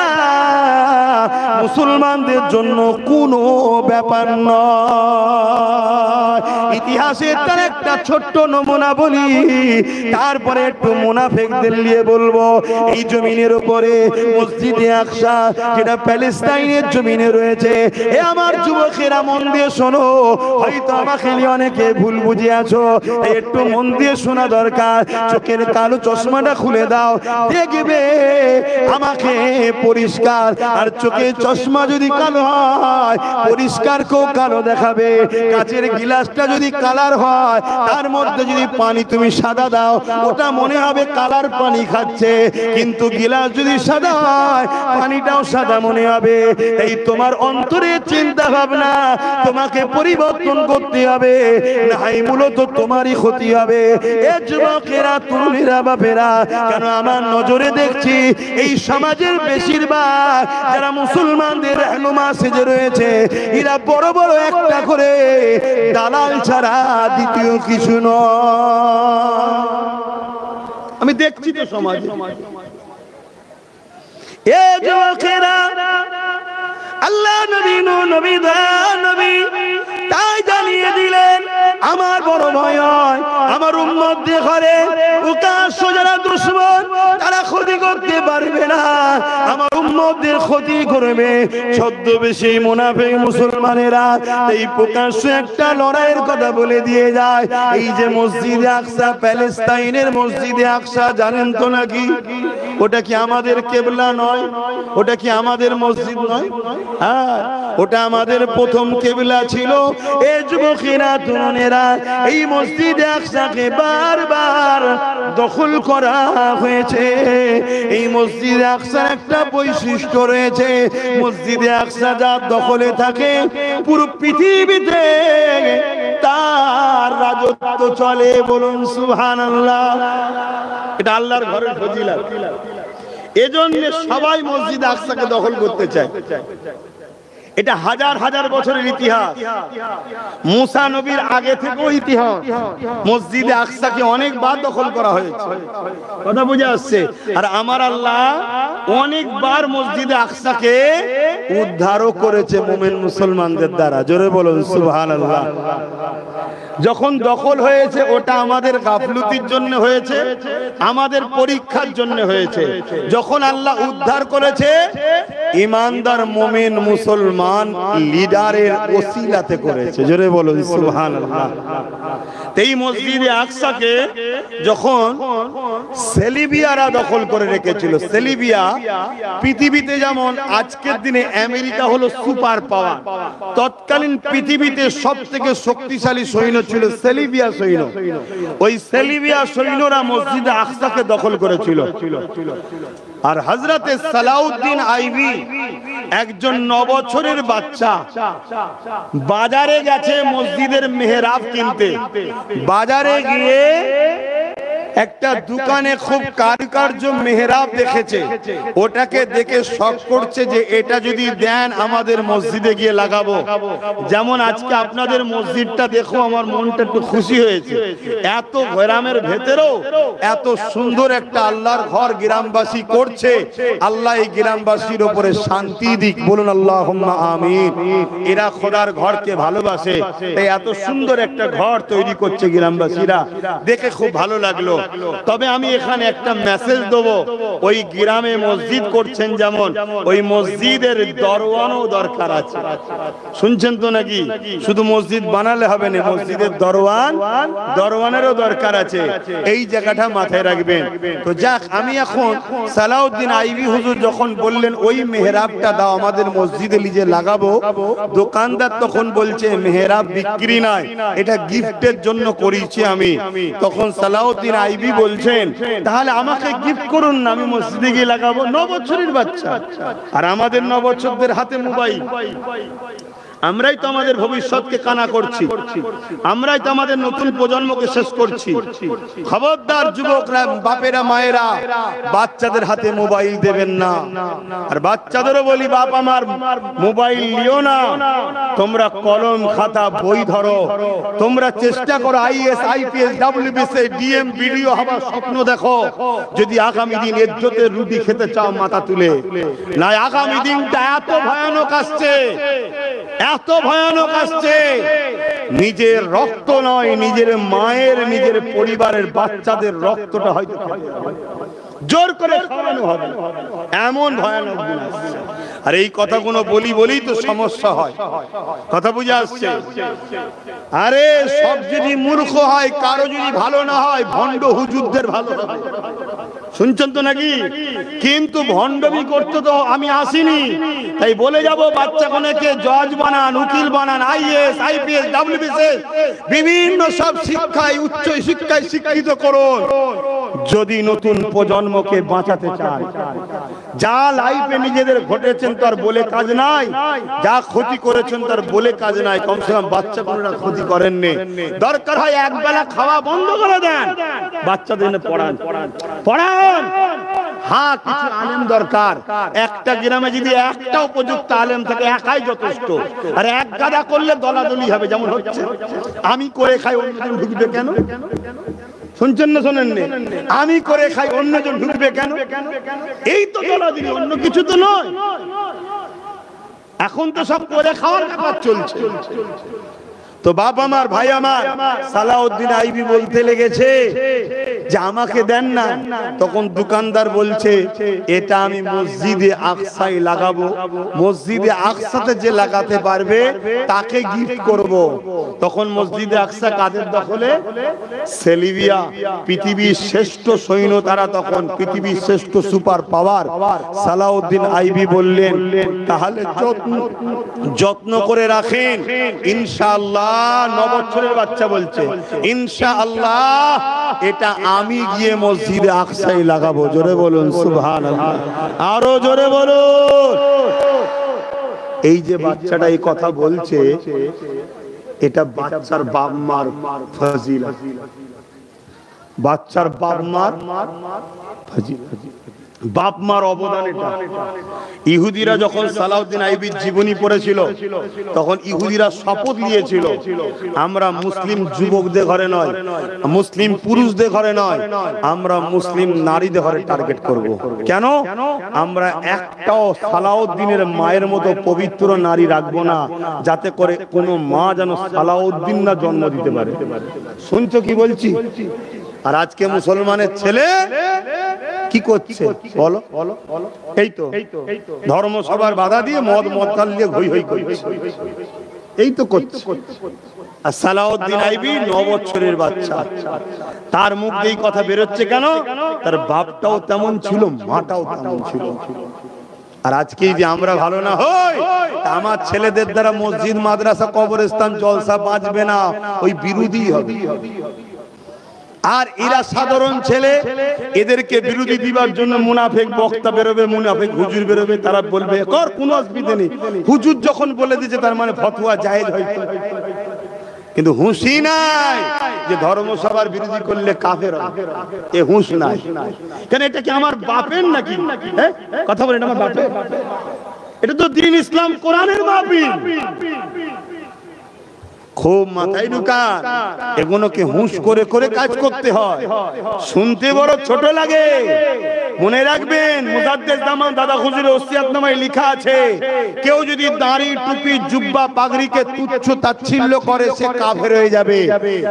মুসলমানদের জন্য কোনো ব্যাপার নয়। ইতিহাসের তার একটা ছোট্ট নমুনা বলি, তারপরে একটু মুনাফিকদের নিয়ে বলবো। এই জমিনের উপরে মসজিদে আকসা, যেটা প্যালেস্টাইনের জমিনে রয়েছে, এ আমার যুবকেরা মন দিয়ে শোনো, হয়তো আমাকে নিয়ে অনেকে ভুল বুঝে আছো, একটু মন দিয়ে শোনা দরকার। চোখের কালো চশমাটা খুলে দাও, দেখবে আমাকে পরিষ্কার। আর চোখের চশমা যদি কালো হয়, পরিষ্কার কেউ কালো দেখাবে। কাচের গিলাসটা যদি কালার হয়, তার মধ্যে যদি পানি তুমি সাদা দাও, ওটা মনে হবে কালার পানি খাচ্ছে। কিন্তু গিলাস যদি সাদা হয়, পানিটাও সাদা মনে হবে। এই তোমার অন্তরের চিন্তা ভাবনা তোমাকে পরিবর্তন করতে হবে, নাই মূলত তোমারই ক্ষতি হবে। এ যুবকেরা, তরুণীরা, বাপেরা, কেন আমার নজরে দেখছি এই সমাজের বেশিরভাগ যারা মুসলমানদের रहनुमा সেজে রয়েছে, এরা বড় বড় একটা করে দালাল ছাড়া দ্বিতীয় কিছু নয়। আমি দেখছি তো সমাজে। এ যুবকেরা, আল্লাহ নবী নবী নবী তাই জানিয়ে দিলেন, আমার বড় ভয় হয় আমার উম্মতদের ঘরে প্রকাশ্য যারা দুশমন, তারা ক্ষতি করতে পারবে না। আমার উম্মতদের ক্ষতি করবে ছদ্মবেশী মুনাফিক মুসলমানেরা। এই প্রকাশ্য একটা লড়াইয়ের কথা বলে দিয়ে যায়। এই যে মসজিদে আকসা, প্যালেস্টাইনের মসজিদে আকসা, জানেন তো নাকি? ওটা কি আমাদের কেবলা নয়? ওটা কি আমাদের মসজিদ নয়? হ্যাঁ, ওটা আমাদের প্রথম কেবলা ছিল। এই যুবকেরা, তরুণেরা, এই মসজিদে আকসাকে বারবার দখল করা হয়েছে। এই মসজিদে আকসার একটা বৈশিষ্ট্য রয়েছে, মসজিদে আকসা যার দখলে থাকে পুরো পৃথিবীতে তার রাজত্ব চলে। বলুন সুবহানাল্লাহ। এটা আল্লাহর ঘরের ফজিলত। এজন্য সবাই মসজিদে আকসাকে দখল করতে চায়। এটা হাজার হাজার বছরের ইতিহাস, মুসা নবীর আগে থেকেও ইতিহাস। মসজিদে আকসাকে অনেকবার দখল করা হয়েছে, কথা বুঝে আসছে। আর আমার আল্লাহ অনেকবার মসজিদে আকসাকে উদ্ধারও করেছে মুমিন মুসলমানদের দ্বারা। জোরে বলুন সুবহানাল্লাহ। যখন দখল হয়েছে, ওটা আমাদের গাফলতির জন্য হয়েছে, আমাদের পরীক্ষার জন্য হয়েছে। যখন আল্লাহ উদ্ধার করেছে, ঈমানদার মুমিন মুসলমান মুসলমান লিডারের ওসিলাতে করেছে, জোরে বলুন সুবহানাল্লাহ। এই মসজিদে আকসাকে যখন সেলিবিয়ারা দখল করে রেখেছিল, সেলিবিয়া পৃথিবীতে যেমন আজকের দিনে আমেরিকা হলো সুপার পাওয়ার, তৎকালীন পৃথিবীতে সবথেকে শক্তিশালী সৈন্য ছিল সেলিবিয়া সৈন্য। ওই সেলিবিয়া সৈন্যরা মসজিদে আকসাকে দখল করেছিল। আর হযরতে সালাউদ্দিন আইবি একজন 9 বছরের বাচ্চা বাজারে গেছে মসজিদের মেহরাব কিনতে। বাজারে গিয়ে একটা দোকানে খুব কারুকার্য মেহরাব দেখেছে, ওটাকে দেখে শখ করছে যে এটা যদি দেন আমাদের মসজিদে গিয়ে লাগাবো। যেমন আজকে আপনাদের মসজিদটা দেখো, আমার মনটা একটু খুশি হয়েছে। এত গ্রামের ভেতরেও এত সুন্দর একটা আল্লাহর ঘর গ্রামবাসী করছে। আল্লাহ এই গ্রামবাসীর উপরে শান্তি দিক, বলুন আল্লাহুম্মা আমিন। এরা খোদার ঘরকে ভালোবাসে, তাই এত সুন্দর একটা ঘর তৈরি করছে গ্রামবাসীরা, দেখে খুব ভালো লাগলো। তবে আমি এখানে একটা মেসেজ দেবো, ওই গ্রামে মসজিদ করছেন যেমন, ওই মসজিদের দরওয়ানও দরকার আছে। শুনছেন তো নাকি? শুধু মসজিদ বানালে হবে না, মসজিদের দরওয়ানেরও দরকার আছে। এই জায়গাটা মাথায় রাখবেন। তো যাক, আমি এখন সালাউদ্দিন আইবি হুজুর যখন বললেন ওই মেহরাবটা দাও আমাদের মসজিদে লিজে লাগাবো, দোকানদার তখন বলছে মেহরাব বিক্রি নয়, এটা গিফটের জন্য করেছি আমি। তখন সালাউদ্দিন আইবি বলছেন তাহলে আমাকে গিফট করুন না, আমি মসজিদে গিয়ে লাগাবো। 9 বছরের বাচ্চা, আর আমাদের 9 বছরদের হাতে মোবাইল। আমরাই তো আমাদের ভবিষ্যৎকে কানা করছি, আমরাই তো আমাদের নতুন প্রজন্মকে শেষ করছি। খবরদার যুবকরা, বাপেরা, মায়েরা, বাচ্চাদের হাতে মোবাইল দেবেন না। আর বাচ্চাদেরও বলি, বাপ আমার মোবাইল নিও না, তোমরা কলম খাতা বই ধরো। তোমরা চেষ্টা করো is, IPS, WBC, DM, BDO হবার স্বপ্ন দেখো। যদি আগামী দিন ইজ্জতের রুটি খেতে চাও মাথা তুলে, না আগামী দিনটা এত ভয়ানক আসছে, এত ভয়ানক আসছে, নিজের রক্ত নয়, নিজের মায়ের, নিজের পরিবারের বাচ্চাদের রক্তটা হয়তো জোর করে খাওয়ানো হবে, এমন ভয়ানক দিন আসছে। আর এই কথাগুলো বলি তো সমস্যা হয়। কথা বুঝে আসছে? আরে সব যদি মূর্খ হয়, কারো যদি ভালো না হয়, ভণ্ড হুজুরদের ভালো হবে। শুনছেন তো নাকি? কিন্তু ভণ্ডবি করতে তো আমি আসিনি, তাই বলে যাব বাচ্চাগুলোকে জজ বানান, উকিল বানান, আইএস, আইপিএস, ডব্লিউবিসি, বিভিন্ন সব শিক্ষায়, উচ্চ শিক্ষায় শিক্ষিত করুন। যদি নতুন প্রজন্মকে বাঁচাতে চান, যা লাইফে নিজেদের ঘটেছেন তার বলে কাজ নাই, যা ক্ষতি করেছেন তার বলে কাজ নাই। কমসে কম বাচ্চাগুলোরা ক্ষতি করেননি। দরকার হয় এক বেলা খাওয়া বন্ধ করে দেন, বাচ্চাদের পড়ান। হ্যাঁ, কিছু আলেম দরকার। একটা গ্রামে যদি একটা উপযুক্ত আলেম থাকে, একাই যথেষ্ট। আর এক গাদা করলে দলাদলি হবে, যেমন হচ্ছে। আমি করে খাই, অন্যজন ঢুকবে কেন? শুনছেন না শোনেন? আমি করে খাই, অন্যজন ঢুকবে কেন? এই তো দলাদলি, অন্য কিছু তো নয়। এখন তো সব করে খাওয়ার ব্যাপার চলছে। তো বাপ আমার, ভাই আমার, সালাউদ্দিন আইবি বলতে লেগেছে যে আমাকে দেন না। তখন দোকানদার বলছে এটা আমি মসজিদে আকসায় লাগাবো, মসজিদে আকসাতে যে লাগাতে পারবে তাকে গিফট করব। তখন মসজিদে আকসা কাদের দখলে? সেলিবিয়া, পৃথিবীর শ্রেষ্ঠ সৈন্য তারা, তখন পৃথিবীর শ্রেষ্ঠ সুপার পাওয়ার। সালাউদ্দিন আইবি বললেন তাহলে যত্ন করে রাখেন, ইনশাআল্লাহ। 9 বছরের বাচ্চা বলছে ইনশাআল্লাহ এটা আমি গিয়ে মসজিদে আকসায় লাগাবো। জোরে বলুন সুবহানাল্লাহ, আরো জোরে বলুন। এই যে বাচ্চাটা এই কথা বলছে, এটা বাচ্চার বাপ মার ফজিলত, বাচ্চার বাপ মার ফজিলত, বাপ মার অবদান এটা। ইহুদিরা যখন সালাউদ্দিন আইবির জীবনী পড়েছিল, তখন ইহুদিরা শপথ নিয়েছিল আমরা মুসলিম যুবকদের ঘরে নয়, মুসলিম পুরুষদের ঘরে নয়, আমরা মুসলিম নারীদের ঘরে টার্গেট করব। কেন? আমরা একটাও সালাউদ্দিনের মায়ের মতো পবিত্র নারী রাখবো না, যাতে করে কোনো মা যেন সালাউদ্দিন না জন্ম দিতে পারে। শুনছো কি বলছি? আর আজকে মুসলমানের ছেলে কি করছে বলো? এই তো ধর্মসভার বাধা দিয়ে মদ মদকাল দিয়ে হই হই করছে, এই তো করছে। আর সালাউদ্দিন আইবি 9 বছরের বাচ্চা, তার মুখ দিয়ে কথা বেরোচ্ছে কেন? তার বাপটাও তেমন ছিল, মাটাও তেমন ছিল। আর আজকে যে আমরা ভালো না হই, আমার ছেলেদের দ্বারা মসজিদ মাদ্রাসা কবরস্থান জলসা বাঁচবে না, ওই বিরোধী হবে। আর এরা সাধারণ ছেলে, এদেরকে বিরোধী দিবার জন্য মুনাফিক বক্তা বেরোবে, মুনাফিক হুজুর বেরোবে, তারা বলবে কর, কোনো অসুবিধা নেই। হুজুর যখন বলে দিয়েছে তার মানে ফতোয়া জায়েজ হয়তো, কিন্তু হুঁশই নাই যে ধর্মসভার বিরোধী করলে কাফের হবে, এ হুঁশ নাই। কেন এটা কি আমার বাপের নাকি? কথা বলেন, আমার বাপের? এটা তো দ্বীন ইসলাম কোরআনের মাহফিল। খুব মাথায় ঢুকান, এগুলোকে হুঁশ করে করে কাজ করতে হয়। শুনতে বড় ছোট লাগে, মনে রাখবেন মুজাদ্দেদ জামান দাদা হুজুরের ওসিয়াতনামায় লেখা আছে, কেউ যদি দাড়ি টুপি জুব্বা পাগড়িকে তুচ্ছ তাচ্ছিল্য করে সে কাফের হয়ে যাবে।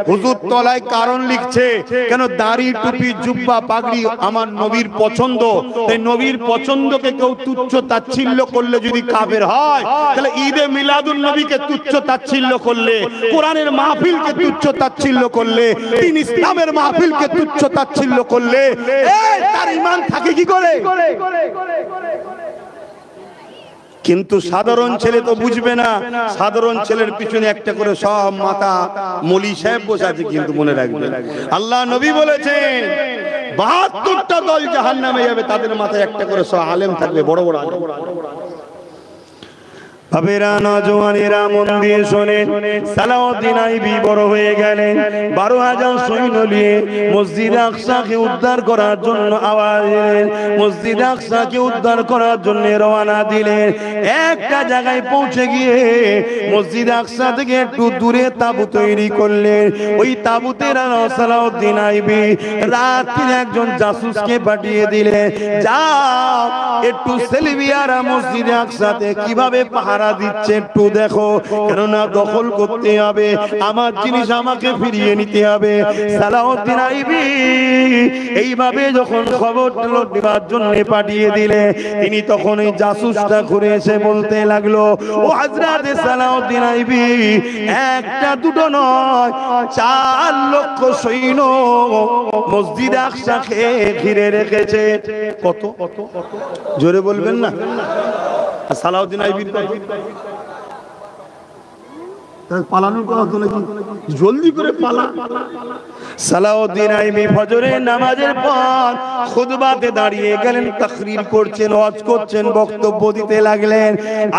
হুজুর তলায় কারণ লিখছে, কেন দাড়ি টুপি জুব্বা পাগড়ি আমার নবীর পছন্দ, তাই নবীর পছন্দকে কেউ তুচ্ছ তাচ্ছিল্য করলে যদি কাফের হয়, তাহলে ঈদে মিলাদুন নবীকে তুচ্ছ তাচ্ছিল্য করলে, কোরআনের মাহফিলকে তুচ্ছ তাচ্ছিল্য করলে, দ্বীন ইসলামের মাহফিলকে তুচ্ছ তাচ্ছিল্য করলে তার ঈমান থাকে কি করে? কিন্তু সাধারণ ছেলে তো বুঝবে না, সাধারণ ছেলের পিছনে একটা করে সব মাতা মৌলী সাহেব বসে আছে। কিন্তু মনে রাখবেন, আল্লাহ নবী বলেছেন 72টা দল জাহান্নামে যাবে, তাদের মাথায় একটা করে সব আলেম থাকবে, বড় বড় আলেম। বাবেরা নওজওয়ানেরা মন দিয়ে শোনেন, সালাউদ্দিন আইবি বড় হয়ে গেলেন, 12,000 সৈন্য নিয়ে মসজিদ আকসাকে উদ্ধার করার জন্য আওয়াজ দিলেন, মসজিদ আকসাকে উদ্ধার করার জন্য রওনা দিলেন। একটা জায়গায় পৌঁছে গিয়ে মসজিদ আকসা থেকে একটু দূরে তাঁবু তৈরি করলেন। ওই তাঁবুতে সালাউদ্দিন আইবি রাত্রে একজন জাসুসকে পাঠিয়ে দিলেন, যাও একটু সেলভিয়ারা মসজিদ আকসাতে কিভাবে পাহারা দিচ্ছে একটু দেখো, কেননা দখল করতে হবে, আমার জিনিস আমাকে ফিরিয়ে নিতে হবে। সালাউদ্দিন আইবি এইভাবে যখন খবর দেওয়ার জন্য পাঠিয়ে দিলে, তিনি তখন এই জাসুসটা ঘুরে এসে বলতে লাগলো, ও হযরত সালাউদ্দিন আইবি, একটা দুটো নয় 4 লক্ষ সৈন্য মসজিদ আকসাকে ঘিরে রেখেছে। কত জোরে বলবেন না? সালাউদ্দিন আইবির পালানোর কথা তো নাকি, জলদি করে পালা। সালাউদ্দিন আইবি ফজরের নামাজের পর খুতবাতে দাঁড়িয়ে গেলেন, তাকরীর করছেন, ওয়াজ করছেন, বক্তব্য দিতে লাগলেন।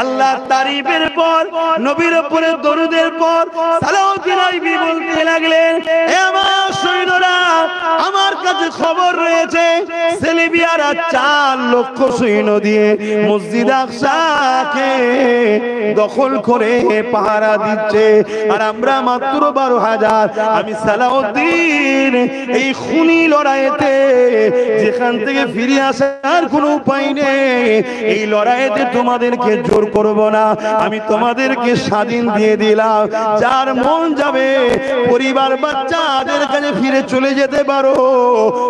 আল্লাহ তারিফের পর, নবীর উপরে দরুদের পর সালাউদ্দিন আইবি বলতে লাগলেন, হে আমার সৈন্যরা, আমার কাছে খবর রয়েছে সেলিবিয়ারা 4 লক্ষ সৈন্য দিয়ে মসজিদ আকসাকে দখল করে পাহারা দিচ্ছে, আর আমরা মাত্র 12,000। আমি সালাউদ্দিন এই খুনি লড়াইতে যেখান থেকে ফিরে আসার কোনো উপায় নেই, এই লড়াইতে তোমাদেরকে জোর করব না, আমি তোমাদেরকে স্বাধীন দিয়ে দিলাম। যার মন যাবে পরিবার বাচ্চাদের কাছে ফিরে চলে যেতে পারো,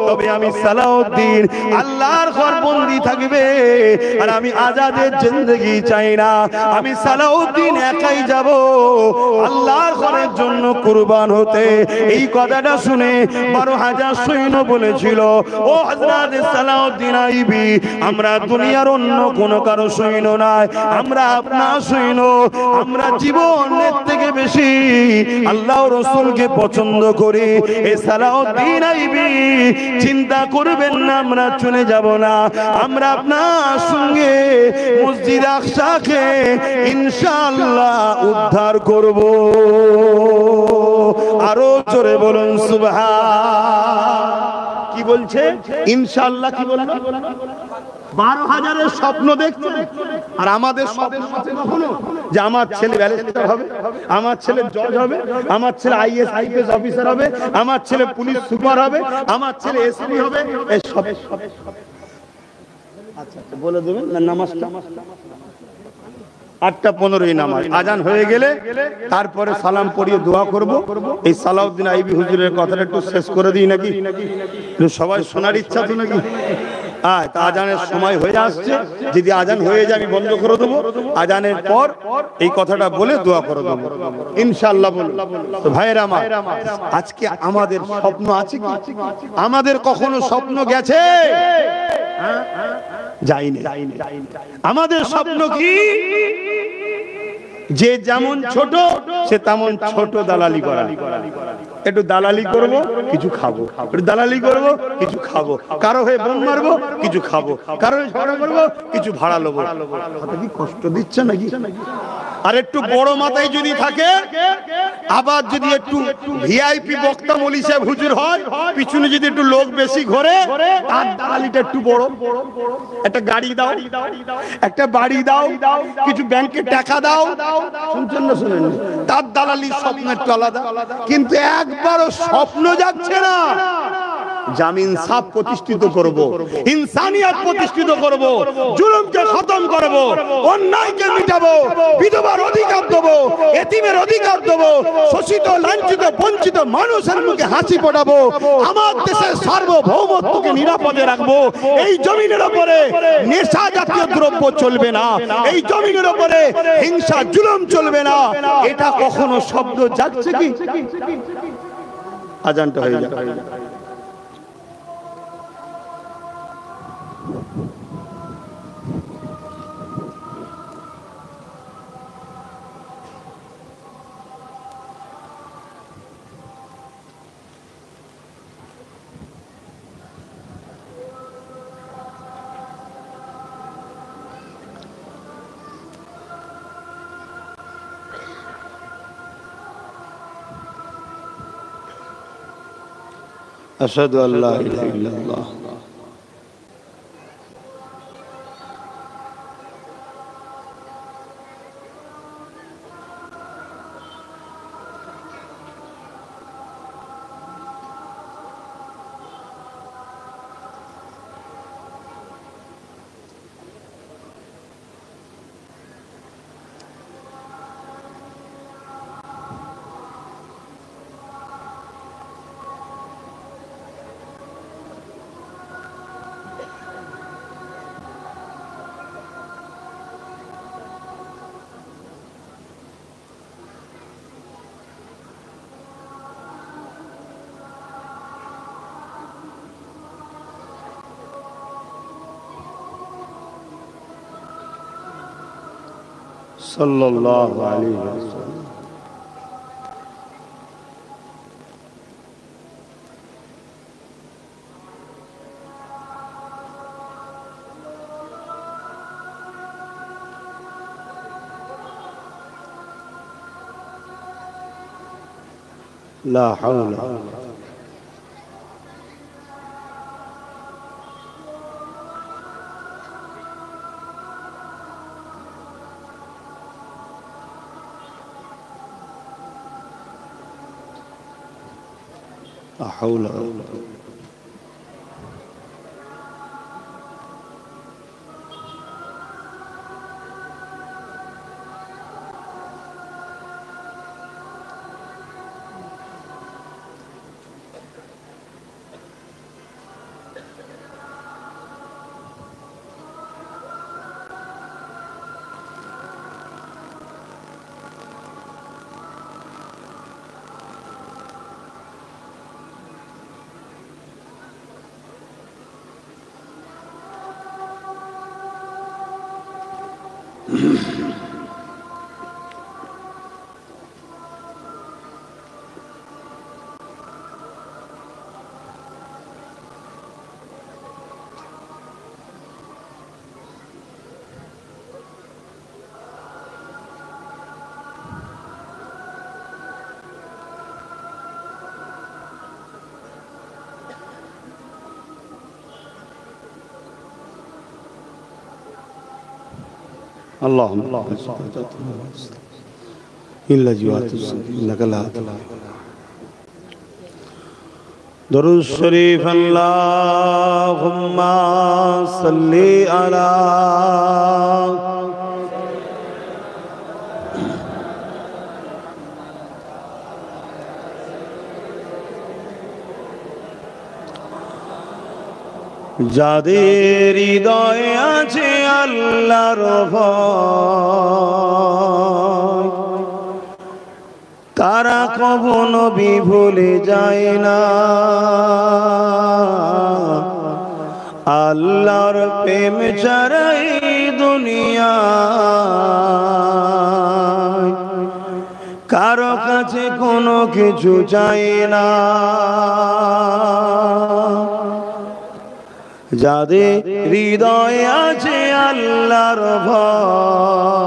তবে আমি সালাউদ্দিন আল্লাহর ঘর বন্দী থাকবে, আর আমি আজাদের জিন্দেগি চাই না। আমি সালাউদ্দিন একাই যাব আল্লাহর ঘরের জন্য কুরবান হতে। এই কথাটা শুনে 12,000 সৈন্য বলেছিল, ও হযরত সালাউদ্দিন আইবি, আমরা দুনিয়ার অন্য কোন কারো সৈন্য নয়, আমরা আপনার সৈন্য। আমরা জীবনের থেকে বেশি আল্লাহ রাসূলকে পছন্দ করি। এই সালাউদ্দিন আইবি, চিন্তা করবেন না, আমরা চলে যাব না, আমরা আপনার সঙ্গে মসজিদ আকসাকে ইনশাআল্লাহ উদ্ধার করব। আরো জোরে বলুন সুবহান। কি বলছে? ইনশাআল্লাহ। কি বললো? 12,000-এর স্বপ্ন দেখছে, আর আমাদের স্বপ্ন আছে কখনো যে আমার ছেলে ব্যারিস্টার হবে, আমার ছেলে জজ হবে, আমার ছেলে আইএস আইপিএস অফিসার হবে, আমার ছেলে পুলিশ সুপার হবে, আমার ছেলে এসপি হবে? এই সব আচ্ছা বলে দেবেন না নামাজটা। 8:15 নামাজ, আজান হয়ে গেলে তারপরে সালাম পড়িয়ে দোয়া করব। এই সালাউদ্দিন আইবি হুজুরের কথাটা একটু শেষ করে দিই নাকি? সবাই শোনার ইচ্ছা তো নাকি? তা আজানের সময় হয়ে আসছে, যদি আজান হয়ে যায় আমি বন্ধ করে দেবো, আজানের পর এই কথাটা বলে দোয়া করে দেবো ইনশাআল্লাহ। তো ভাইয়েরা আমার, আজকে আমাদের স্বপ্ন আছে কি? আমাদের কখনো স্বপ্ন গেছে? যাইনি। আমাদের স্বপ্ন কি? যে যেমন ছোট সে তেমন ছোট দালালি করা। একটু দালালি করব, কিছু খাবো, একটু দালালি করব, কিছু খাবো, কারো হয়ে বোম মারবো, কিছু খাবো, কারো হয়ে ঝগড়া করবো, কিছু ভাড়া লবো। কথা কি কষ্ট দিচ্ছে নাকি? আর একটু বড় মাথায় যদি থাকে, আবার যদি একটু ভিআইপি বক্তা মৌলী সাহেব হুজুর হয়, পিছনে যদি একটু লোক বেশি ঘোরে, তার দালালিটা একটু বড়। একটা গাড়ি দাও, একটা বাড়ি দাও, কিছু ব্যাংকে টাকা দাও, শুনছেন না শুনেন? তার দালালির স্বপ্ন একটু আলাদা। কিন্তু একবারও স্বপ্ন যাচ্ছে না জামিন সাফ প্রতিষ্ঠিত করব, ইনসানিয়ত প্রতিষ্ঠিত করব, জুলুমকে খতম করব, অন্যায়কে মিটাবো, বিধবার অধিকার দেব, এতিমের অধিকার দেব, শোষিত লাঞ্ছিত বঞ্চিত মানুষের মুখে হাসি ফোটাবো, আমার দেশের সার্বভৌমত্বকে নিরাপদে রাখবো। এই জমিনের উপরে নেশা জাতীয় দ্রব্য চলবে না, এই জমিনের উপরে হিংসা জুলুম চলবে না। এটা কখনো শব্দ যাচ্ছে কি? আজানটা হয়ে যায়। আশহাদু আল্লা ইলাহা ইল্লাল্লাহ। সাল্লাল্লাহু আলাইহি ওয়াসাল্লাম। লা হাওলা حول اللهم إلا جوات إنك لا درود الشريف اللهم صل على যাদের হৃদয়ে আছে আল্লাহর ভয়, তারা কখনো ভুলে যায় না। আল্লাহর প্রেম ছাড়াই দুনিয়া কারো কাছে কোনো কিছু চাই না। যাদের হৃদয়ে আছে আল্লাহর ভয়,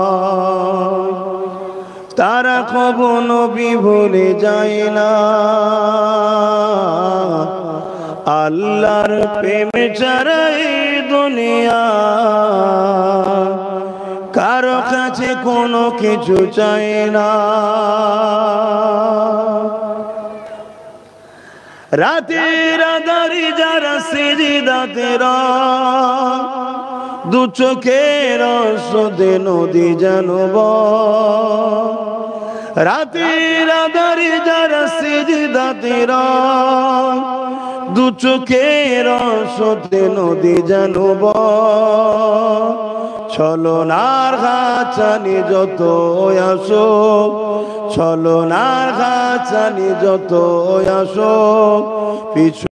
তারা কখনো ভুলে যায় না। আল্লাহর প্রেম ছাড়াই দুনিয়া কারো কাছে কোনো কিছু চাই না। রাতের আঁধারে যারা সিজদাতে রয়, দু চোখের আঁসুতে নদী যেন বয়। রাতের আঁধারে যারা সিজদাতে রয়, দু চোখের আঁসুতে নদী যেন বয়। ছলনার ঘাচানি যত আসো, ছলনার ঘাচানি যত আসো, পিছু